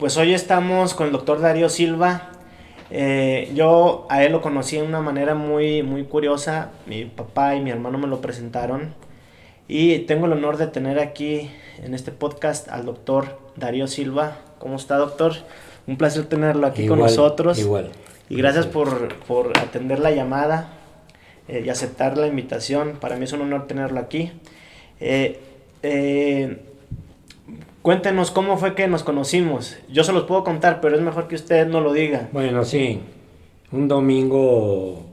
Pues hoy estamos con el doctor Darío Silva. Yo a él lo conocí de una manera muy curiosa. Mi papá y mi hermano me lo presentaron. Y tengo el honor de tener aquí en este podcast al doctor Darío Silva. ¿Cómo está, doctor? Un placer tenerlo aquí con nosotros. Igual. Y gracias por atender la llamada y aceptar la invitación. Para mí es un honor tenerlo aquí. Eh, eh, Cuéntenos cómo fue que nos conocimos. Yo se los puedo contar, pero es mejor que usted no lo diga. Bueno, sí, un domingo,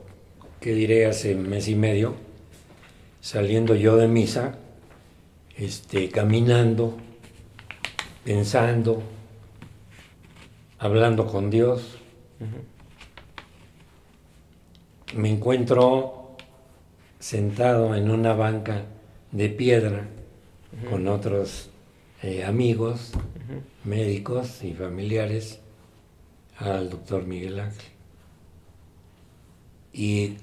que diré hace mes y medio, saliendo yo de misa, caminando, pensando, hablando con Dios, me encuentro sentado en una banca de piedra con otros amigos, médicos y familiares, al doctor Miguel Ángel. Y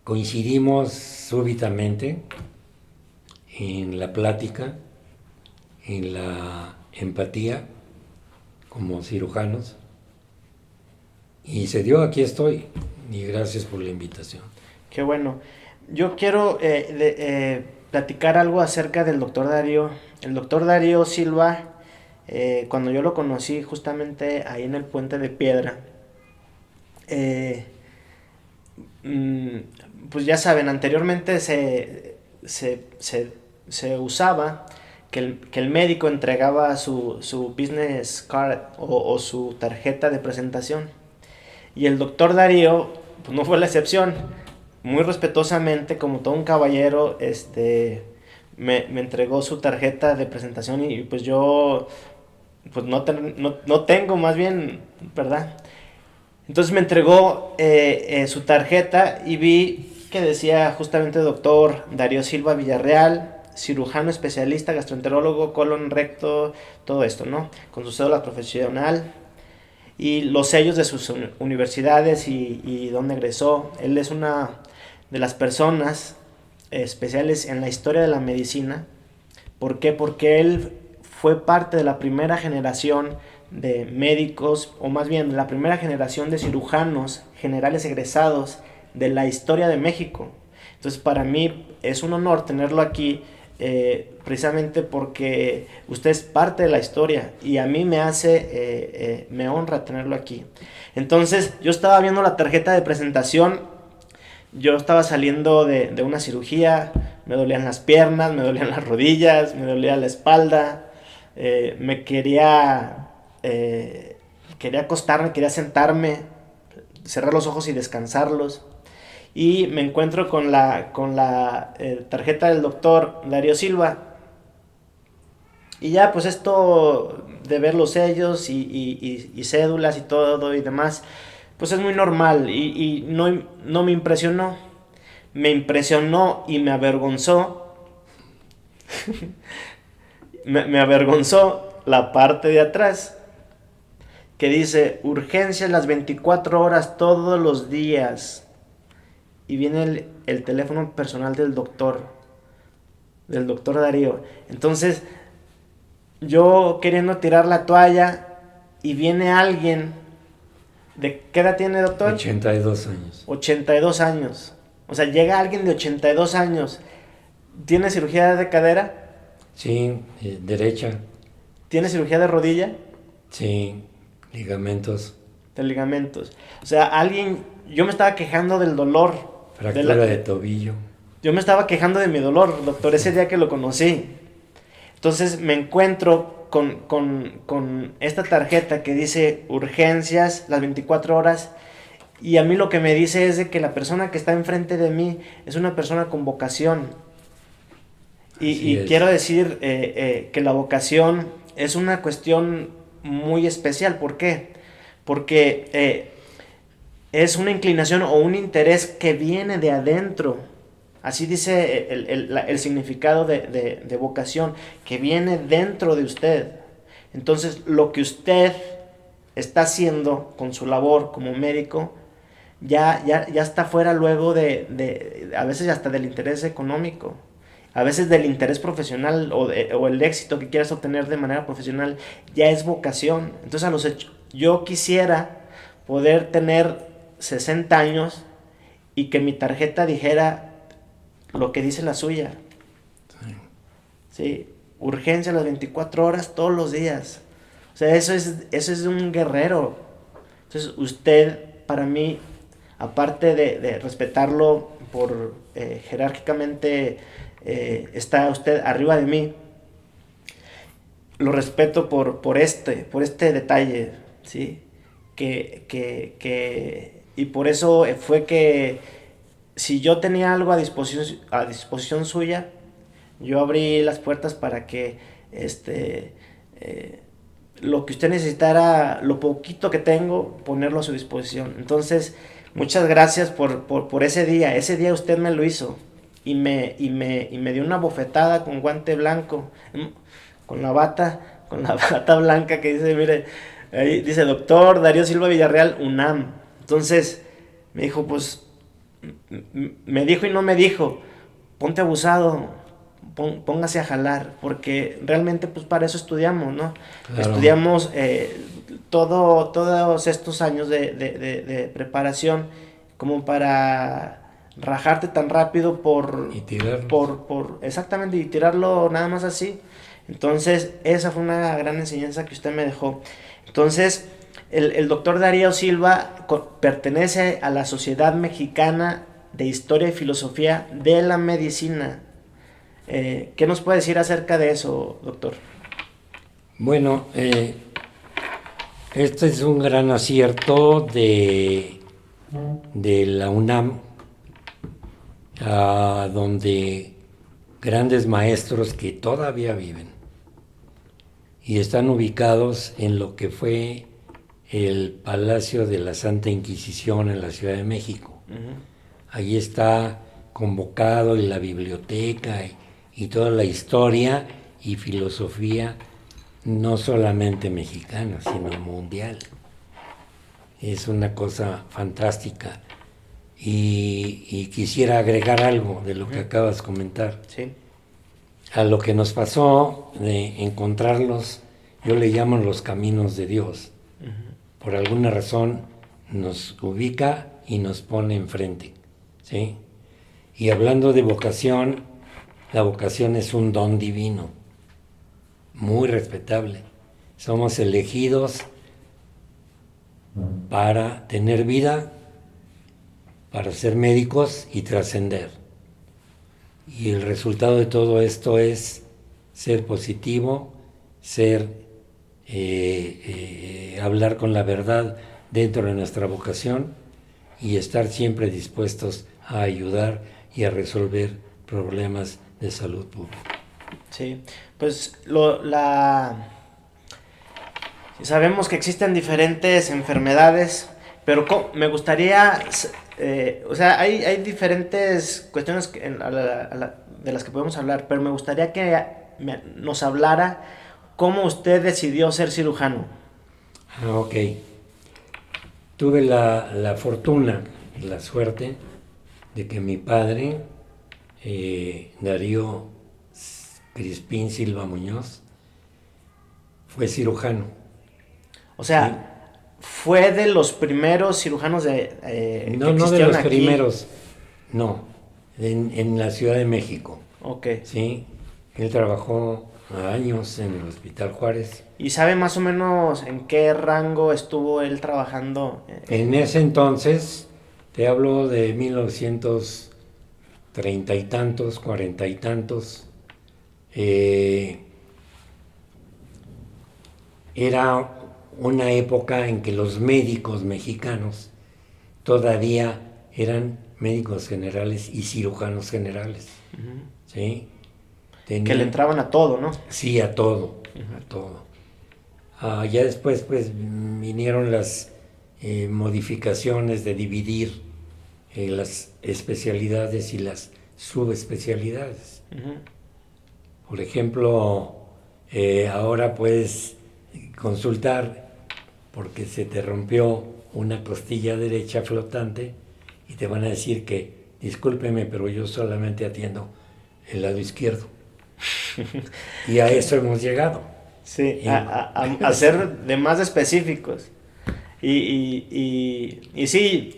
coincidimos súbitamente en la plática, en la empatía como cirujanos. Y se dio, aquí estoy, y gracias por la invitación. Qué bueno. Yo quiero platicar algo acerca del doctor Darío. El doctor Darío Silva, cuando yo lo conocí justamente ahí en el Puente de Piedra, pues ya saben, anteriormente se usaba que el médico entregaba su business card o su tarjeta de presentación. Y el doctor Darío, pues no fue la excepción. Muy respetuosamente, como todo un caballero, me entregó su tarjeta de presentación y pues yo pues no tengo, más bien, ¿verdad? Entonces me entregó su tarjeta y vi que decía justamente doctor Darío Silva Villarreal, cirujano especialista, gastroenterólogo, colon, recto, todo esto, ¿no? Con su cédula profesional y los sellos de sus universidades y dónde egresó. Él es una de las personas especiales en la historia de la medicina. ¿Por qué? Porque él fue parte de la primera generación de médicos, o más bien de la primera generación de cirujanos generales egresados de la historia de México. Entonces para mí es un honor tenerlo aquí, precisamente porque usted es parte de la historia y a mí me honra tenerlo aquí. Entonces yo estaba viendo la tarjeta de presentación, yo estaba saliendo de una cirugía, me dolían las piernas, me dolían las rodillas, me dolía la espalda, me quería acostarme, quería sentarme, cerrar los ojos y descansarlos. Y me encuentro con la tarjeta del doctor Darío Silva. Y ya, pues esto de ver los sellos y cédulas y todo y demás, pues es muy normal y no me impresionó. Me impresionó y me avergonzó. me avergonzó la parte de atrás que dice urgencias las 24 horas todos los días. Y viene el teléfono personal del doctor Darío. Entonces, yo queriendo tirar la toalla y viene alguien. ¿De qué edad tiene, doctor? 82 años. 82 años. O sea, llega alguien de 82 años. ¿Tiene cirugía de cadera? Sí, derecha. ¿Tiene cirugía de rodilla? Sí, ligamentos. De ligamentos. O sea, yo me estaba quejando del dolor. Fractura de tobillo. Yo me estaba quejando de mi dolor, doctor, ese día que lo conocí. Entonces me encuentro con esta tarjeta que dice urgencias las 24 horas. Y a mí lo que me dice es de que la persona que está enfrente de mí es una persona con vocación. Y quiero decir que la vocación es una cuestión muy especial. ¿Por qué? Porque es una inclinación o un interés que viene de adentro. Así dice el significado de vocación, que viene dentro de usted. Entonces, lo que usted está haciendo con su labor como médico ya está fuera luego a veces hasta del interés económico. a veces del interés profesional o el éxito que quieras obtener de manera profesional ya es vocación. Entonces yo quisiera poder tener 60 años y que mi tarjeta dijera lo que dice la suya. Sí, urgencia a las 24 horas todos los días. O sea, eso es de un guerrero. Entonces usted, para mí, aparte de respetarlo por jerárquicamente está usted arriba de mí, lo respeto por este detalle, ¿sí? Y por eso fue que si yo tenía algo a disposición suya, yo abrí las puertas para que lo que usted necesitara, lo poquito que tengo, ponerlo a su disposición. Entonces, muchas gracias por ese día. Ese día usted me lo hizo y me dio una bofetada con guante blanco, con la bata blanca que dice, mire, ahí dice doctor Darío Silva Villarreal, UNAM. Entonces, me dijo, pues, me dijo y no me dijo, ponte abusado, póngase a jalar, porque realmente pues para eso estudiamos, ¿no? Claro. Estudiamos todos estos años de preparación como para rajarte tan rápido exactamente, y tirarlo nada más así. Entonces esa fue una gran enseñanza que usted me dejó. Entonces el doctor Darío Silva pertenece a la Sociedad Mexicana de Historia y Filosofía de la Medicina. ¿Qué nos puede decir acerca de eso, doctor? Bueno, este es un gran acierto de la UNAM, donde grandes maestros que todavía viven y están ubicados en lo que fue el Palacio de la Santa Inquisición en la Ciudad de México. Uh-huh. Allí está convocado y la biblioteca y toda la historia y filosofía, no solamente mexicana, sino mundial. Es una cosa fantástica. Y quisiera agregar algo de lo que acabas de comentar. Sí. A lo que nos pasó de encontrarlos, yo le llamo los caminos de Dios. Uh-huh. Por alguna razón nos ubica y nos pone enfrente, ¿sí? Y hablando de vocación, la vocación es un don divino, muy respetable. Somos elegidos para tener vida, para ser médicos y trascender. Y el resultado de todo esto es ser positivo, hablar con la verdad dentro de nuestra vocación y estar siempre dispuestos a ayudar y a resolver problemas de salud pública. Sí, pues sabemos que existen diferentes enfermedades, pero me gustaría, hay diferentes cuestiones de las que podemos hablar, pero me gustaría que nos hablara cómo usted decidió ser cirujano. Ok. Tuve la fortuna, la suerte de que mi padre, Darío Crispín Silva Muñoz, fue cirujano. O sea, ¿sí? Fue de los primeros cirujanos no de los aquí. Primeros, no, en la Ciudad de México. Ok. Sí, él trabajó años en el Hospital Juárez. ¿Y sabe más o menos en qué rango estuvo él trabajando? En ese entonces, te hablo de 1930 y tantos, 40 y tantos, era una época en que los médicos mexicanos todavía eran médicos generales y cirujanos generales. Uh-huh. ¿Sí? Que le entraban a todo, ¿no? Sí, a todo, uh-huh. A todo. Ya después pues vinieron las modificaciones de dividir las especialidades y las subespecialidades. Uh-huh. Por ejemplo, ahora puedes consultar porque se te rompió una costilla derecha flotante y te van a decir que discúlpeme, pero yo solamente atiendo el lado izquierdo. Y a eso hemos llegado. Sí, a ser de más específicos. Y sí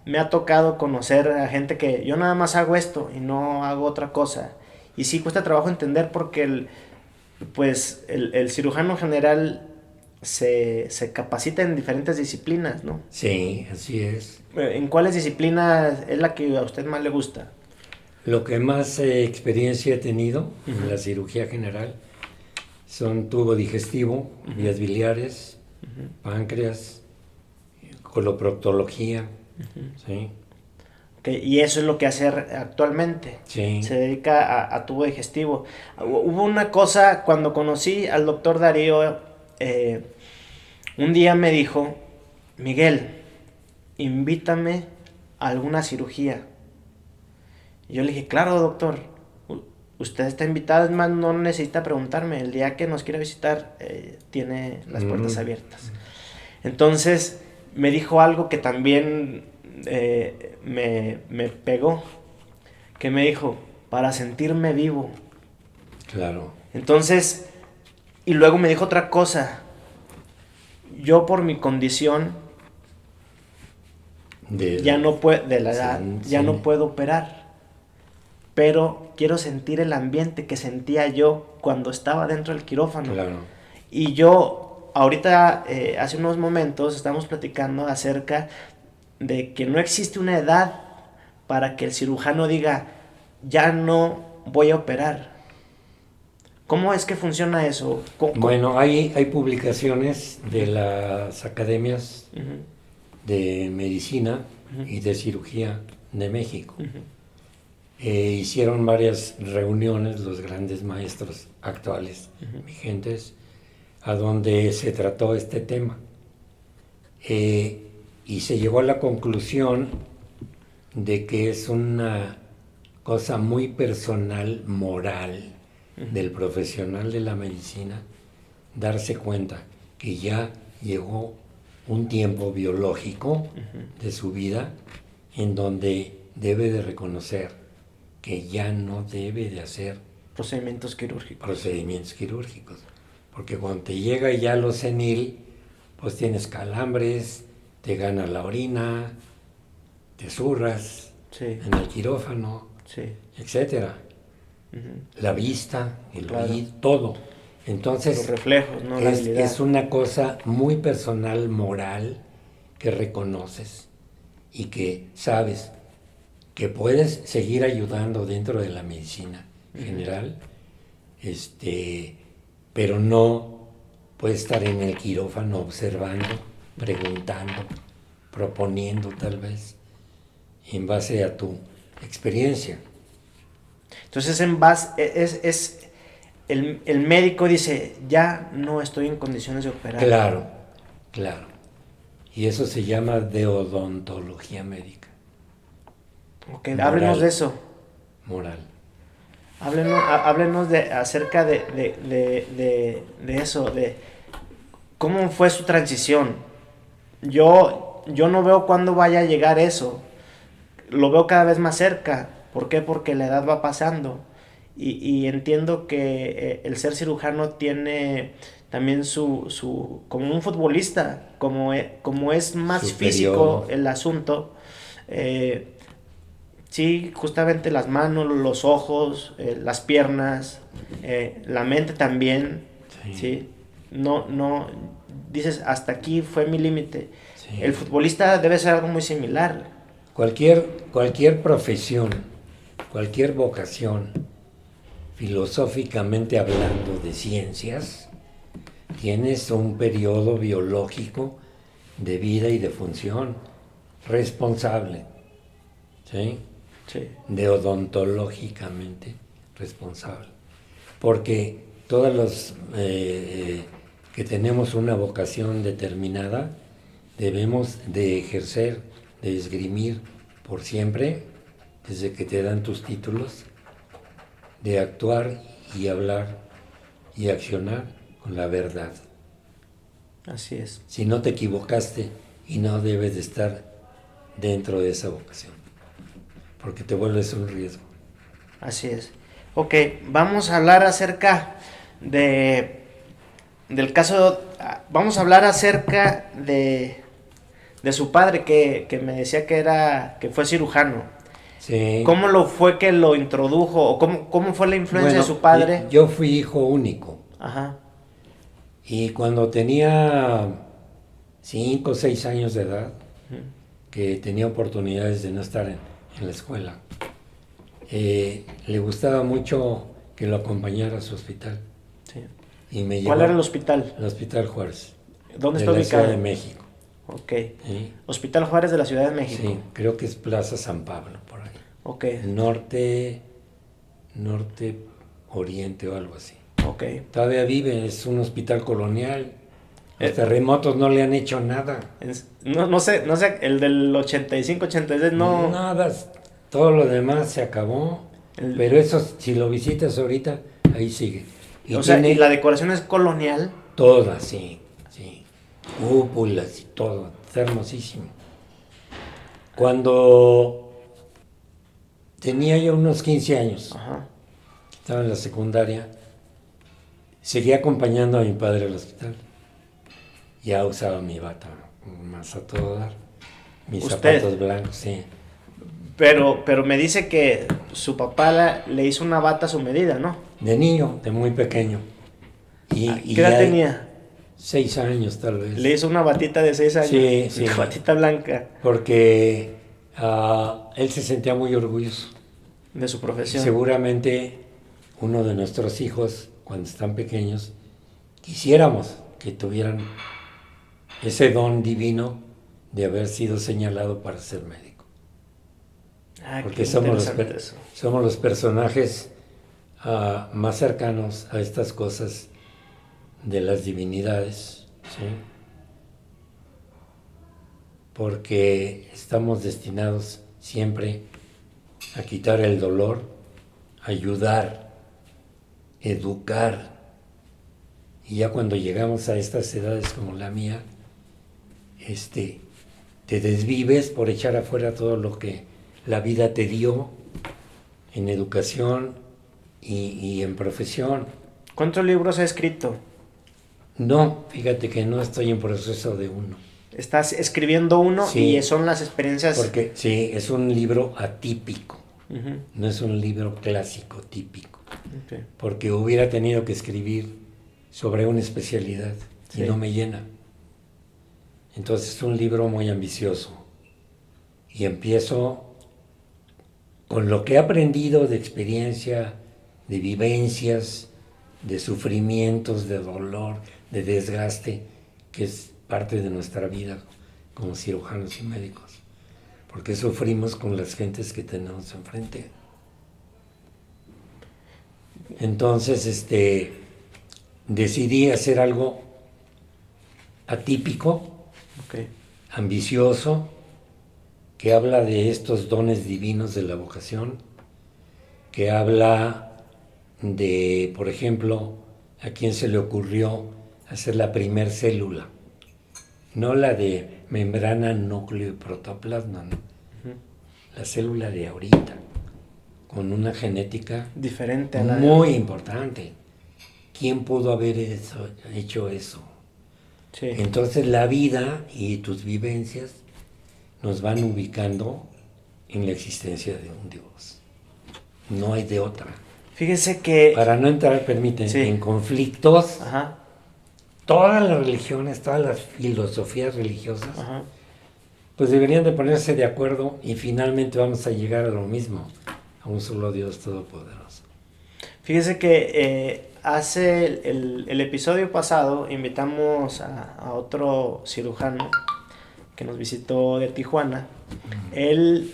me ha tocado conocer a gente que yo nada más hago esto y no hago otra cosa. Y sí cuesta trabajo entender porque el cirujano general se capacita en diferentes disciplinas, ¿no? Sí, así es. ¿En cuáles disciplinas es la que a usted más le gusta? Lo que más experiencia he tenido en la cirugía general son tubo digestivo, vías biliares, páncreas, coloproctología, ¿sí? Okay, y eso es lo que hace actualmente. Sí. Se dedica a tubo digestivo. Hubo una cosa, cuando conocí al doctor Darío, un día me dijo, Miguel, invítame a alguna cirugía. Y yo le dije, claro, doctor, usted está invitado, es más, no necesita preguntarme. El día que nos quiera visitar, tiene las puertas abiertas. Entonces, me dijo algo que también me pegó, que me dijo, para sentirme vivo. Claro. Entonces, y luego me dijo otra cosa, yo por mi condición ya no puedo, de la edad, ya no puedo operar, pero quiero sentir el ambiente que sentía yo cuando estaba dentro del quirófano. Claro. Y yo, ahorita, hace unos momentos, estamos platicando acerca de que no existe una edad para que el cirujano diga, ya no voy a operar. ¿Cómo es que funciona eso? Bueno, hay publicaciones de las academias de medicina y de cirugía de México. Hicieron varias reuniones los grandes maestros actuales vigentes a donde se trató este tema. Y se llegó a la conclusión de que es una cosa muy personal, moral, del profesional de la medicina, darse cuenta que ya llegó un tiempo biológico de su vida en donde debe de reconocer que ya no debe de hacer procedimientos quirúrgicos. Porque cuando te llega ya lo senil, pues tienes calambres, te gana la orina, te zurras en el quirófano, etcétera. La vista, el oído, todo. Entonces, los reflejos, ¿no? Es una cosa muy personal, moral, que reconoces y que sabes que puedes seguir ayudando dentro de la medicina general, pero no puedes estar en el quirófano observando, preguntando, proponiendo tal vez, en base a tu experiencia. Entonces, el médico dice, ya no estoy en condiciones de operar. Claro, claro. Y eso se llama deodontología médica. Ok, háblenos de eso. Moral. Háblenos acerca de eso, de cómo fue su transición. Yo no veo cuándo vaya a llegar eso. Lo veo cada vez más cerca. ¿Por qué? Porque la edad va pasando. Y entiendo que el ser cirujano tiene también como un futbolista, como es más físico el asunto. Sí, justamente las manos, los ojos, las piernas, la mente también. Sí. No, dices, hasta aquí fue mi límite. Sí. El futbolista debe ser algo muy similar. Cualquier profesión, cualquier vocación, filosóficamente hablando de ciencias, tienes un periodo biológico de vida y de función responsable, ¿sí? Sí. Deodontológicamente responsable. Porque todos los que tenemos una vocación determinada, debemos de ejercer, de esgrimir por siempre, desde que te dan tus títulos, de actuar y hablar y accionar con la verdad. Así es. Si no te equivocaste y no debes de estar dentro de esa vocación. porque te vuelves un riesgo. Así es. Ok, vamos a hablar acerca del caso, vamos a hablar acerca de su padre que me decía que fue cirujano. Sí. ¿Cómo lo fue que lo introdujo? ¿O cómo fue la influencia de su padre? Yo fui hijo único. Ajá. Y cuando tenía 5 o 6 años de edad, que tenía oportunidades de no estar en la escuela, le gustaba mucho que lo acompañara a su hospital. Sí. Y me ¿Cuál llevó era el hospital? al Hospital Juárez. ¿Dónde de está la ubicado? Ciudad de México. Ok. ¿Sí? Hospital Juárez de la Ciudad de México. Sí, creo que es Plaza San Pablo, por ahí. Ok. Norte Oriente o algo así. Ok. Todavía vive, es un hospital colonial. Los Eh, terremotos no le han hecho nada. No sé, el del 85, 86, no. Nada, todo lo demás se acabó. Pero eso, si lo visitas ahorita, ahí sigue. Y O sea, y la decoración es colonial. toda, sí. Cúpulas y todo, está hermosísimo. Cuando tenía yo unos 15 años, Ajá. estaba en la secundaria, seguía acompañando a mi padre al hospital. Ya usaba mi bata más a todo dar, mis ¿Usted? zapatos blancos, sí. Pero me dice que su papá le hizo una bata a su medida, ¿no? De niño, de muy pequeño. ¿Qué edad ya tenía? 6 años tal vez. Le hizo una batita de 6 años. Sí, sí. Una batita blanca Porque él se sentía muy orgulloso. de su profesión. Seguramente uno de nuestros hijos, cuando están pequeños, quisiéramos que tuvieran ese don divino de haber sido señalado para ser médico. Porque qué interesante eso. somos los personajes más cercanos a estas cosas de las divinidades, ¿sí? Porque estamos destinados siempre a quitar el dolor, ayudar, educar. Y ya cuando llegamos a estas edades como la mía, te desvives por echar afuera todo lo que la vida te dio en educación y en profesión. ¿Cuántos libros ha escrito? No, fíjate que no estoy en proceso de uno. Estás escribiendo uno Sí, y son las experiencias. porque sí, es un libro atípico, Ujú. no es un libro clásico, típico. Ok. Porque hubiera tenido que escribir sobre una especialidad y Sí. no me llena. Entonces es un libro muy ambicioso. Y empiezo con lo que he aprendido de experiencia, de vivencias, de sufrimientos, de dolor, de desgaste, que es parte de nuestra vida como cirujanos y médicos. Porque sufrimos con las gentes que tenemos enfrente. Entonces, decidí hacer algo atípico, Ok. ambicioso, que habla de estos dones divinos de la vocación, que habla de, por ejemplo, a quién se le ocurrió hacer la primer célula, no la de membrana, núcleo y protoplasma, ¿no? La célula de ahorita, con una genética Diferente a la muy importante. ¿Quién pudo haber hecho eso? Sí. Entonces la vida y tus vivencias nos van ubicando en la existencia de un Dios. No hay de otra. Fíjese que. Para no entrar, permíteme, Sí. en conflictos, Ajá. todas las religiones, todas las filosofías religiosas, Ajá. pues deberían de ponerse de acuerdo y finalmente vamos a llegar a lo mismo, a un solo Dios todopoderoso. Fíjese que hace el episodio pasado invitamos a otro cirujano que nos visitó de Tijuana. Él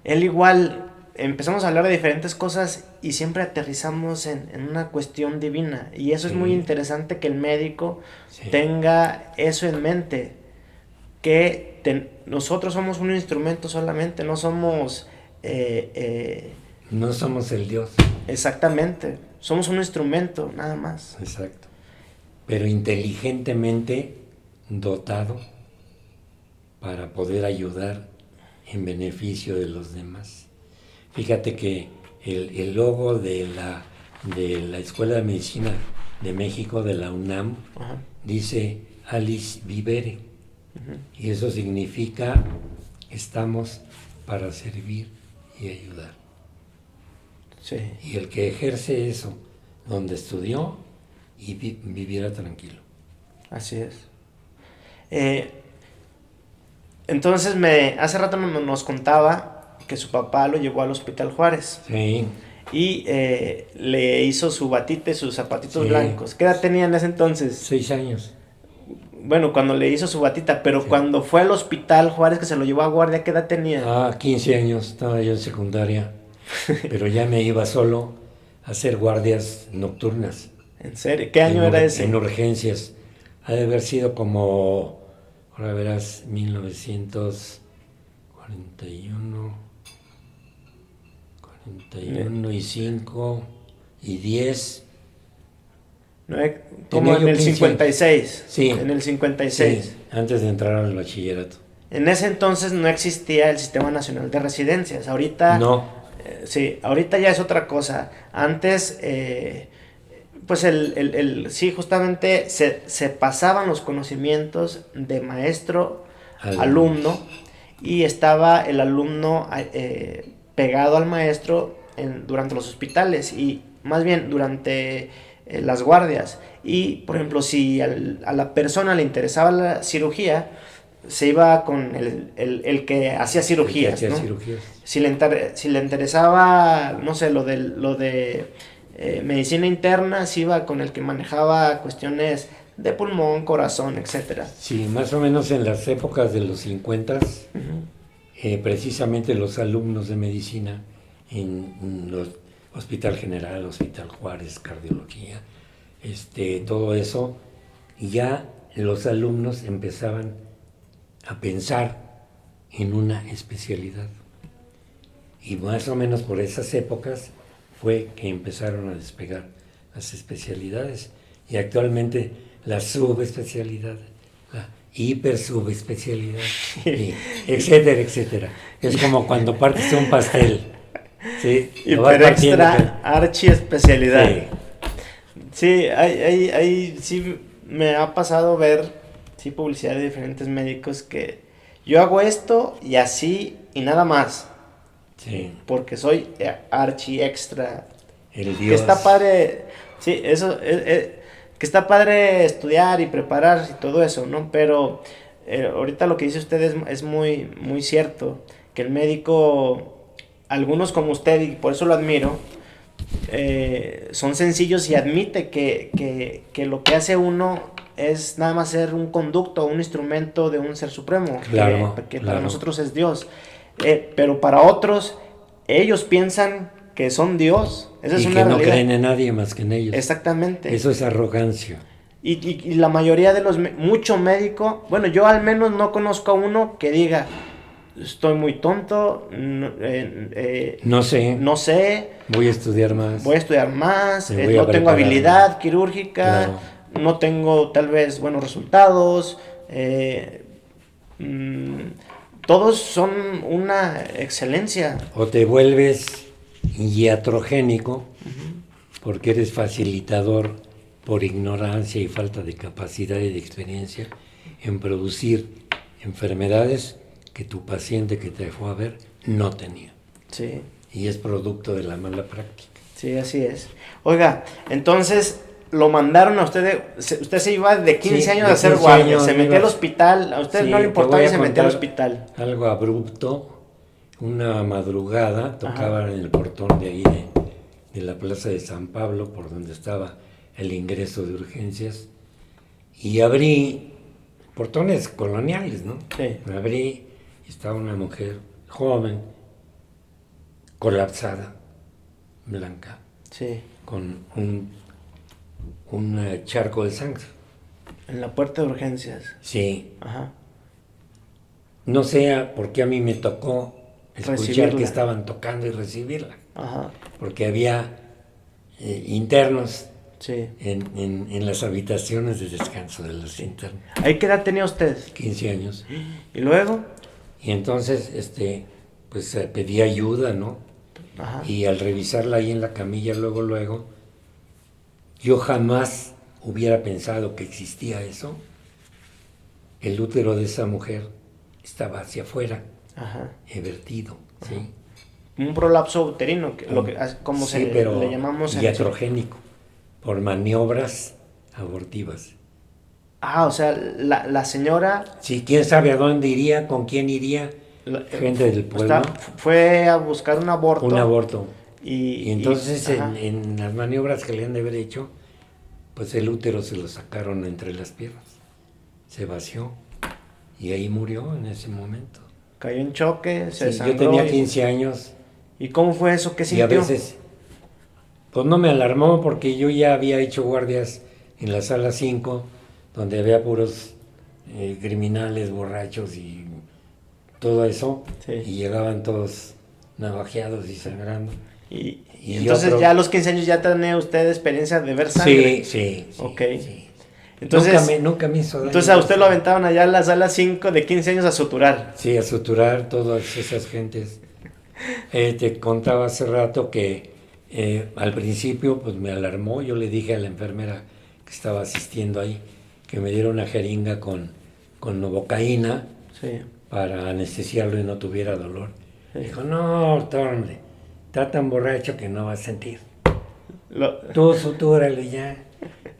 igual empezamos a hablar de diferentes cosas y siempre aterrizamos en una cuestión divina. Y eso es muy interesante, que el médico tenga eso en mente, que nosotros somos un instrumento solamente, no somos... No somos el Dios. Exactamente, somos un instrumento, nada más. Exacto. Pero inteligentemente dotado para poder ayudar en beneficio de los demás. Fíjate que el logo de la Escuela de Medicina de México, de la UNAM, Ajá. dice Alice Vivere, y eso significa estamos para servir y ayudar. Sí. Y el que ejerce eso, donde estudió, y viviera tranquilo. Así es. Entonces, hace rato nos contaba que su papá lo llevó al Hospital Juárez. Sí. Y le hizo su batita y sus zapatitos Sí. blancos. ¿Qué edad tenía en ese entonces? 6 años. Bueno, cuando le hizo su batita, pero Sí. cuando fue al Hospital Juárez, que se lo llevó a guardia, ¿qué edad tenía? 15 años, estaba yo en secundaria, pero ya me iba solo a hacer guardias nocturnas. ¿En serio? ¿Qué año era ese? En urgencias. Ha de haber sido como, ahora verás, 1941, 41 y 5 y 10. Como en el 15 56. Sí. En el 56. Sí, antes de entrar al bachillerato. En ese entonces no existía el Sistema Nacional de Residencias. Ahorita, No. Sí, ahorita ya es otra cosa. Antes, pues sí, justamente se pasaban los conocimientos de maestro a alumno, y estaba el alumno pegado al maestro durante los hospitales, y más bien durante las guardias. Y, por ejemplo, si a la persona le interesaba la cirugía, se iba con el que hacía cirugías, ¿no? Si le interesaba, no sé, lo de medicina interna, se iba con el que manejaba cuestiones de pulmón, corazón, etcétera. Sí, más o menos en las épocas de los 50, precisamente los alumnos de medicina en los Hospital General, Hospital Juárez, cardiología, todo eso, ya los alumnos empezaban a pensar en una especialidad. Y más o menos por esas épocas fue que empezaron a despegar las especialidades. Y actualmente la subespecialidad, la hipersubespecialidad, etcétera, etcétera. Es como cuando partes un pastel. ¿Sí? Hiper extra archiespecialidad. Sí, sí, hay, sí me ha pasado ver publicidad de diferentes médicos que yo hago esto y así y nada más. Sí. Porque soy archi extra. El Dios. Que está padre, sí, eso, que está padre estudiar y prepararse y todo eso, ¿no? Pero ahorita lo que dice usted es muy, muy cierto, que el médico, algunos como usted, y por eso lo admiro, son sencillos y admite que lo que hace uno es nada más ser un conducto, un instrumento de un ser supremo, claro, que claro. para nosotros es Dios, pero para otros, ellos piensan que son Dios. Esa es una que no realidad. creen en nadie más que en ellos. Exactamente. Eso es arrogancia. Y la mayoría de mucho médico, bueno, yo al menos no conozco a uno que diga, estoy muy tonto, no sé, voy a estudiar más, no tengo habilidad quirúrgica, claro. No tengo tal vez buenos resultados, todos son una excelencia. O te vuelves iatrogénico porque eres facilitador por ignorancia y falta de capacidad y de experiencia en producir enfermedades que tu paciente que te fue a ver no tenía. Sí. Y es producto de la mala práctica. Sí, así es. Oiga, entonces lo mandaron a usted se iba de 15 años a hacer guardia, se metió al hospital, a usted no le importaba y se metió al hospital. Algo abrupto, una madrugada, tocaban en el portón de ahí de la Plaza de San Pablo, por donde estaba el ingreso de urgencias, y abrí, portones coloniales, ¿no? Sí. Me abrí y estaba una mujer joven, colapsada, blanca, sí, con un charco de sangre. En la puerta de urgencias. Sí. Ajá. No sé por qué a mí me tocó escuchar recibirla. Que estaban tocando y recibirla. Ajá. Porque había internos sí. en las habitaciones de descanso de los internos. ¿Ahí qué edad tenía usted? 15 años. ¿Y luego? Y entonces, pues pedí ayuda, ¿no? Ajá. Y al revisarla ahí en la camilla, luego, yo jamás hubiera pensado que existía eso. El útero de esa mujer estaba hacia afuera, Ajá. vertido, ¿sí? Un prolapso uterino, como sí, pero le llamamos en iatrogénico, por maniobras abortivas. Ah, o sea, la señora Sí, quién sabe a dónde iría, con quién iría, gente del pueblo. Fue a buscar un aborto. Un aborto. Y entonces ajá. en las maniobras que le han de haber hecho, pues el útero se lo sacaron entre las piernas. Se vació y ahí murió en ese momento. Cayó en choque, se sangró. Yo tenía 15 años. ¿Y cómo fue eso? ¿Qué sintió? Y a veces, pues no me alarmó porque yo ya había hecho guardias en la sala 5, donde había puros criminales, borrachos y todo eso. Sí. Y llegaban todos navajeados y sangrando. Y entonces ya a los 15 años ya tenía usted experiencia de ver sangre. Sí. Ok. Sí. Entonces, nunca me hizo daño. Entonces a usted lo aventaban allá en la sala 5 de 15 años a suturar. Sí, a suturar todas esas gentes. Te contaba hace rato que al principio pues me alarmó. Yo le dije a la enfermera que estaba asistiendo ahí que me diera una jeringa con novocaína para anestesiarlo y no tuviera dolor. Sí. Dijo, no, doctor, hombre, está tan borracho que no va a sentir. Tú sutúrale ya.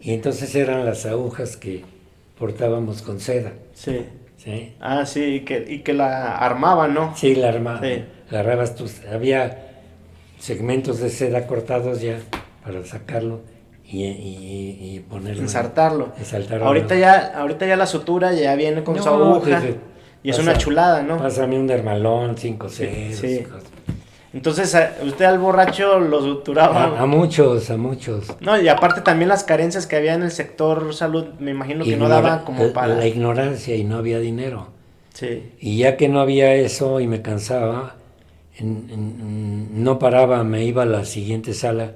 Y entonces eran las agujas que portábamos con seda. Sí. ¿Sí? Ah, sí, y que la armaban, ¿no? Sí, la armaban. Sí. La armabas tú. Había segmentos de seda cortados ya para sacarlo y ponerlo. Ensartarlo. Ensartarlo. Ahorita ya la sutura ya viene con su aguja. Y es una chulada, ¿no? Pásame un dermalón, 5 ceros. Sí. Entonces, usted al borracho lo suturaba. A muchos. No, y aparte también las carencias que había en el sector salud, me imagino que no daban como para... La ignorancia y no había dinero. Sí. Y ya que no había eso y me cansaba, no paraba, me iba a la siguiente sala,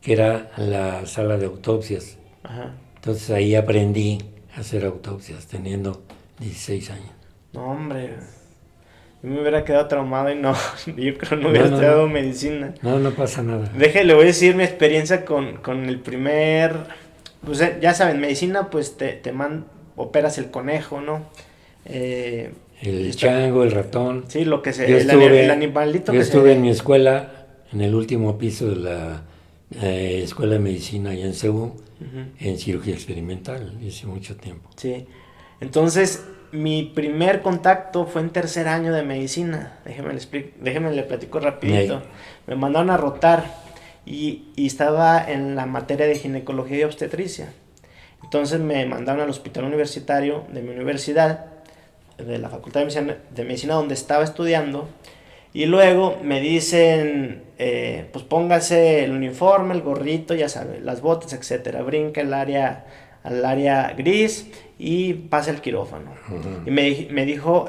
que era la sala de autopsias. Ajá. Entonces ahí aprendí a hacer autopsias, teniendo 16 años. No, hombre... Yo me hubiera quedado traumado y yo creo que no hubiera estudiado medicina. No pasa nada. Le voy a decir mi experiencia con el primer... Pues ya saben, medicina, pues te operas el conejo, ¿no? El chango, el ratón. Sí, lo que el animalito que estuve en mi escuela, en el último piso de la Escuela de Medicina allá en CEU, en cirugía experimental, hice mucho tiempo. Sí, entonces... Mi primer contacto fue en tercer año de medicina. Déjeme le platico rapidito. Me mandaron a rotar y estaba en la materia de ginecología y obstetricia. Entonces me mandaron al hospital universitario de mi universidad, de la Facultad de Medicina donde estaba estudiando. Y luego me dicen, pues póngase el uniforme, el gorrito, ya sabe, las botas, etcétera. Brinca al área gris y pasa el quirófano. Y me dijo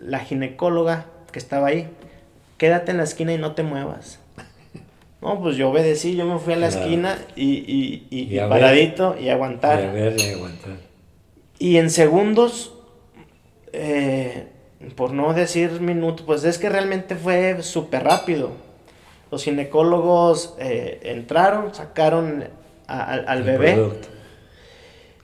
la ginecóloga que estaba ahí, quédate en la esquina y no te muevas. No, pues yo obedecí, yo me fui a la esquina y paradito y aguantar. Y aguantar. Y en segundos, por no decir minutos, pues es que realmente fue súper rápido. Los ginecólogos entraron, sacaron al bebé. Producto.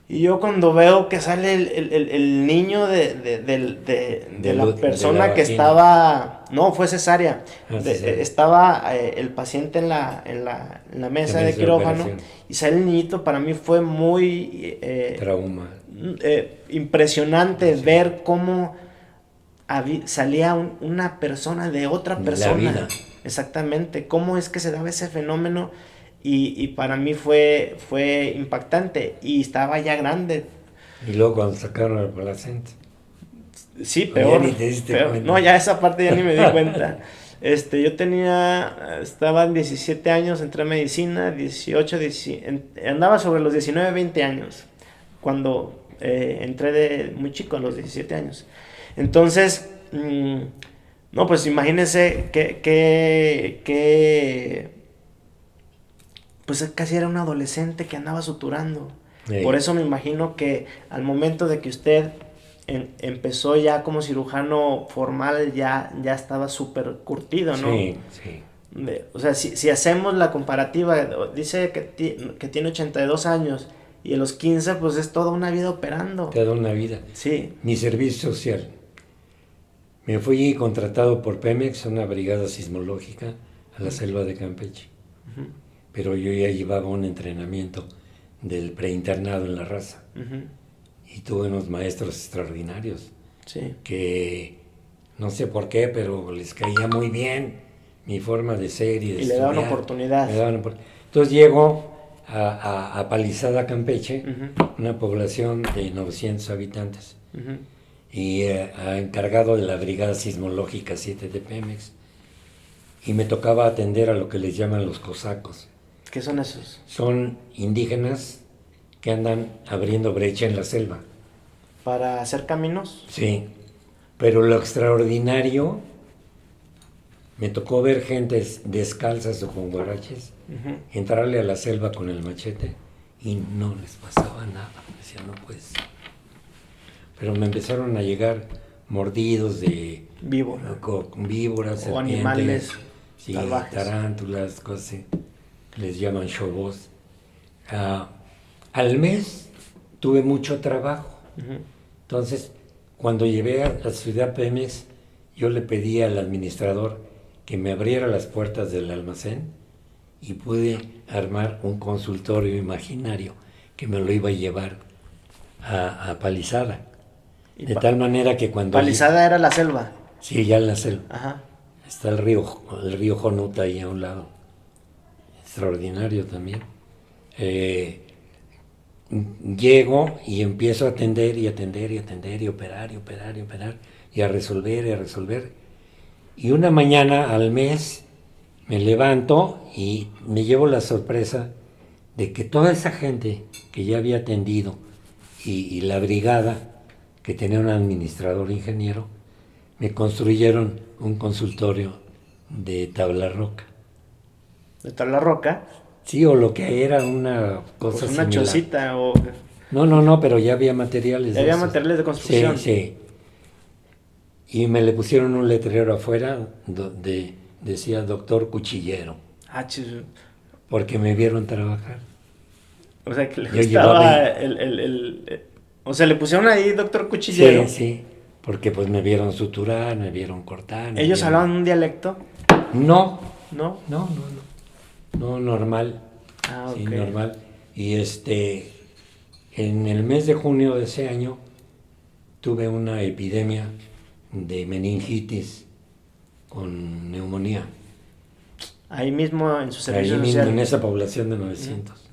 Y yo cuando veo que sale el niño de la persona que estaba... No, fue cesárea. Estaba el paciente en la mesa de quirófano y sale el niñito. Para mí fue muy... trauma. Impresionante ver cómo salía una persona de otra persona. La vida. Exactamente. Cómo es que se daba ese fenómeno. Y para mí fue impactante. Y estaba ya grande. Y luego cuando sacaron el placenta. Sí, peor. Ya ni te diste cuenta. No, ya esa parte ya ni me di cuenta. Yo estaba en 17 años, entré a medicina, 18, andaba sobre los 19, 20 años. Cuando entré de muy chico, a los 17 años. Entonces, no, pues imagínense que pues casi era un adolescente que andaba suturando. Sí. Por eso me imagino que al momento de que usted empezó ya como cirujano formal, ya estaba súper curtido, ¿no? Sí, sí. O sea, si hacemos la comparativa, dice que tiene 82 años y a los 15 pues es toda una vida operando. Toda una vida. Sí. Mi servicio social. Me fui contratado por Pemex, una brigada sismológica, a la selva de Campeche. Uh-huh. Pero yo ya llevaba un entrenamiento del preinternado en la raza. Uh-huh. Y tuve unos maestros extraordinarios. Sí. Que no sé por qué, pero les caía muy bien mi forma de ser y de estudiar. Y le daban oportunidad. Entonces llego a Palizada, Campeche, uh-huh. una población de 900 habitantes. Uh-huh. Y encargado de la Brigada Sismológica 7 de Pemex. Y me tocaba atender a lo que les llaman los cosacos. ¿Qué son esos? Son indígenas que andan abriendo brecha en la selva. ¿Para hacer caminos? Sí, pero lo extraordinario, me tocó ver gentes descalzas o con guaraches, uh-huh. entrarle a la selva con el machete y no les pasaba nada. Decía, no pues. Pero me empezaron a llegar mordidos de víboras, o animales sí, salvajes. Tarántulas, cosas así. Les llaman shobos. Al mes tuve mucho trabajo. Uh-huh. Entonces, cuando llegué a la ciudad Pemex, yo le pedí al administrador que me abriera las puertas del almacén y pude armar un consultorio imaginario que me lo iba a llevar a Palizada. De tal manera que cuando... ¿Palizada era la selva? Sí, ya en la selva. Ajá. Está el río Jonuta ahí a un lado. Extraordinario también. Llego y empiezo a atender y operar y a resolver. Y una mañana al mes me levanto y me llevo la sorpresa de que toda esa gente que ya había atendido y la brigada que tenía un administrador ingeniero, me construyeron un consultorio de tabla roca. ¿De tabla roca? Sí, o lo que era una cosa pues una similar. chocita o... No, pero ya había materiales. Ya había materiales de construcción. Sí. Y me le pusieron un letrero afuera decía doctor cuchillero. Porque me vieron trabajar. O sea, que le gustaba o sea, le pusieron ahí doctor cuchillero. Sí, porque pues me vieron suturar, me vieron cortar. ¿Ellos hablaban un dialecto? No, normal. Okay. Sí, normal. Y en el mes de junio de ese año tuve una epidemia de meningitis con neumonía. Ahí mismo en su servicio social. Ahí mismo, en esa población de 900. Uh-huh.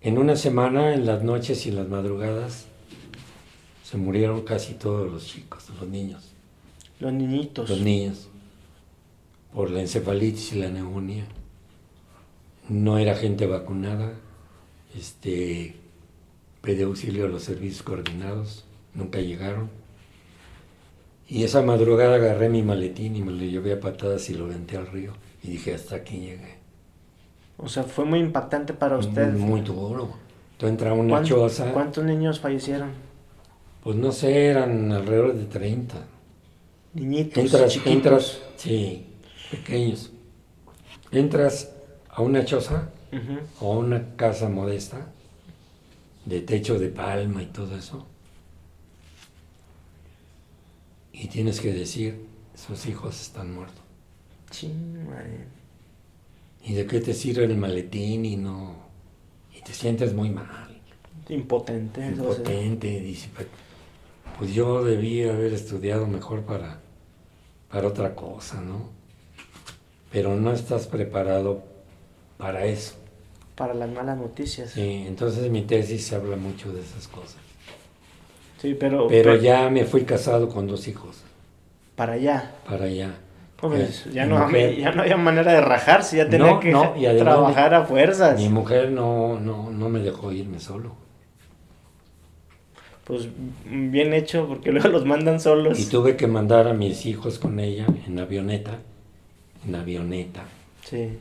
En una semana, en las noches y en las madrugadas, se murieron casi todos los chicos, los niños. Los niñitos. Los niños. Por la encefalitis y la neumonía. No era gente vacunada. Pedí auxilio a los servicios coordinados. Nunca llegaron. Y esa madrugada agarré mi maletín y me lo llevé a patadas y lo aventé al río. Y dije, hasta aquí llegué. O sea, fue muy impactante para usted. Muy duro. Tú entras a una choza. ¿Cuántos niños fallecieron? Pues no sé, eran alrededor de 30. Niñitos, chiquitos. Sí, pequeños. Entras a una choza uh-huh. o a una casa modesta de techo de palma y todo eso. Y tienes que decir, sus hijos están muertos. Sí, madre. ¿Y de qué te sirve el maletín? Y te sientes muy mal. Impotente. Dice, pues yo debí haber estudiado mejor para otra cosa, ¿no? Pero no estás preparado para eso. Para las malas noticias. Sí, entonces mi tesis se habla mucho de esas cosas. Sí, pero ya me fui casado con 2 hijos. ¿Para allá? Para allá. Pues ya no había manera de rajarse, ya tenía que trabajar a fuerzas. Mi mujer no me dejó irme solo. Pues bien hecho, porque luego los mandan solos. Y tuve que mandar a mis hijos con ella en avioneta. Sí.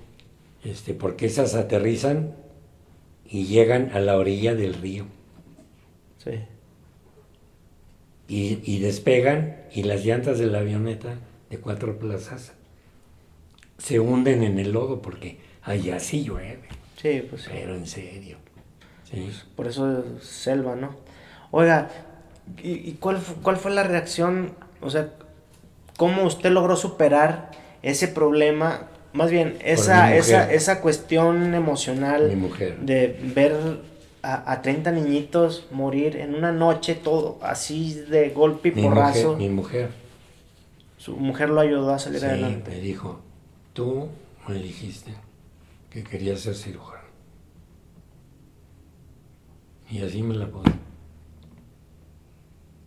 Porque esas aterrizan y llegan a la orilla del río. Sí. y despegan y las llantas de la avioneta de 4 plazas se hunden en el lodo porque allá sí llueve. Sí, pues sí. Pero en serio. Sí. Por eso es selva, ¿no? Oiga, ¿y cuál fue la reacción? O sea, ¿cómo usted logró superar ese problema? Más bien, esa cuestión emocional Mi mujer. de ver a 30 niñitos morir en una noche, todo así de golpe y porrazo. Mi mujer. Su mujer lo ayudó a salir adelante. Me dijo, tú me dijiste que querías ser cirujano. Y así me la puse.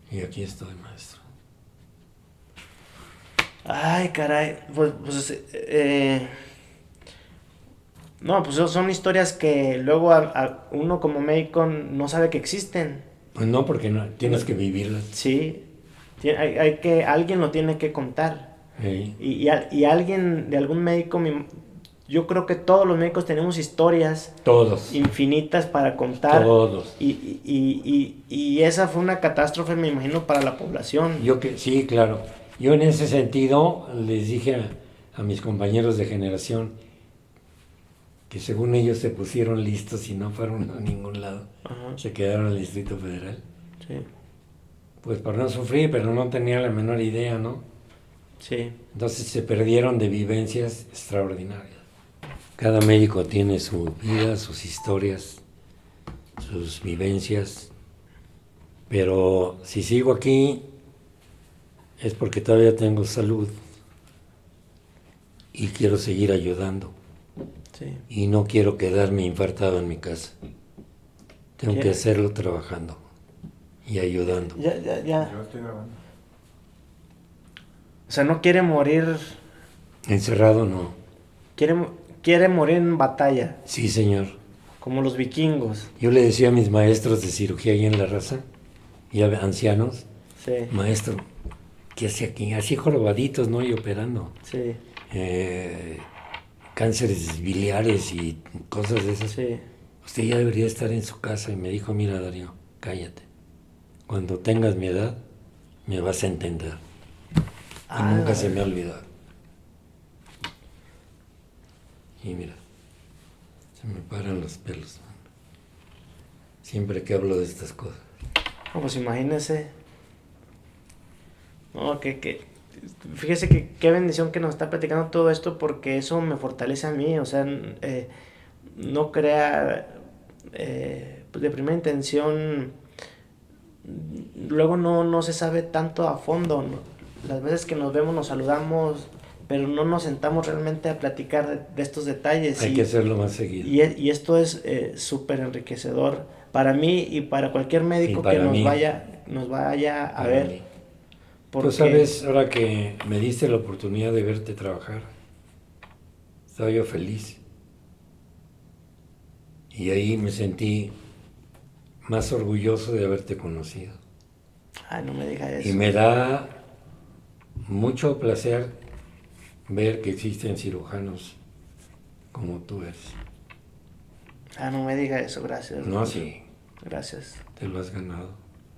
Y aquí estoy, maestro. Ay, caray. No, pues son historias que luego uno como médico no sabe que existen. Pues no, porque no, tienes que vivirlas. Sí, alguien lo tiene que contar. Sí. Y alguien, de algún médico, yo creo que todos los médicos tenemos historias Todos. infinitas para contar. Todos. Y esa fue una catástrofe, me imagino, para la población. Sí, claro. Yo en ese sentido les dije a mis compañeros de generación que según ellos se pusieron listos y no fueron a ningún lado. Ajá. Se quedaron al Distrito Federal. Sí. Pues para no sufrir, pero no tenía la menor idea, ¿no? Sí. Entonces se perdieron de vivencias extraordinarias. Cada médico tiene su vida, sus historias, sus vivencias, pero si sigo aquí es porque todavía tengo salud y quiero seguir ayudando. Sí. Y no quiero quedarme infartado en mi casa. Tengo que hacerlo trabajando y ayudando. Ya. Yo estoy grabando. O sea, no quiere morir. Encerrado no. Quiere morir en batalla, Sí, señor. como los vikingos. Yo le decía a mis maestros de cirugía ahí en La Raza, y a ancianos, Sí. maestro, ¿qué hace aquí? Así jorobaditos, ¿no? Y operando. Sí. Cánceres biliares y cosas de esas. Sí. Usted ya debería estar en su casa. Y me dijo, mira, Darío, cállate. Cuando tengas mi edad, me vas a entender. Y nunca se me ha olvidado. Y mira, se me paran los pelos. Siempre que hablo de estas cosas. No, pues imagínese. No, fíjese qué bendición que nos está platicando todo esto, porque eso me fortalece a mí. O sea, no crea, pues de primera intención, luego no se sabe tanto a fondo, ¿no? Las veces que nos vemos nos saludamos, pero no nos sentamos realmente a platicar de estos detalles. Hay que hacerlo más seguido. Y esto es súper enriquecedor para mí y para cualquier médico que nos vaya a ver. Mí. Tú sabes, ahora que me diste la oportunidad de verte trabajar, estaba yo feliz. Y ahí me sentí más orgulloso de haberte conocido. Ay, no me diga eso. Y me da mucho placer ver que existen cirujanos como tú eres. Ah, no me diga eso, gracias. Doctor. No, sí. Gracias. Te lo has ganado.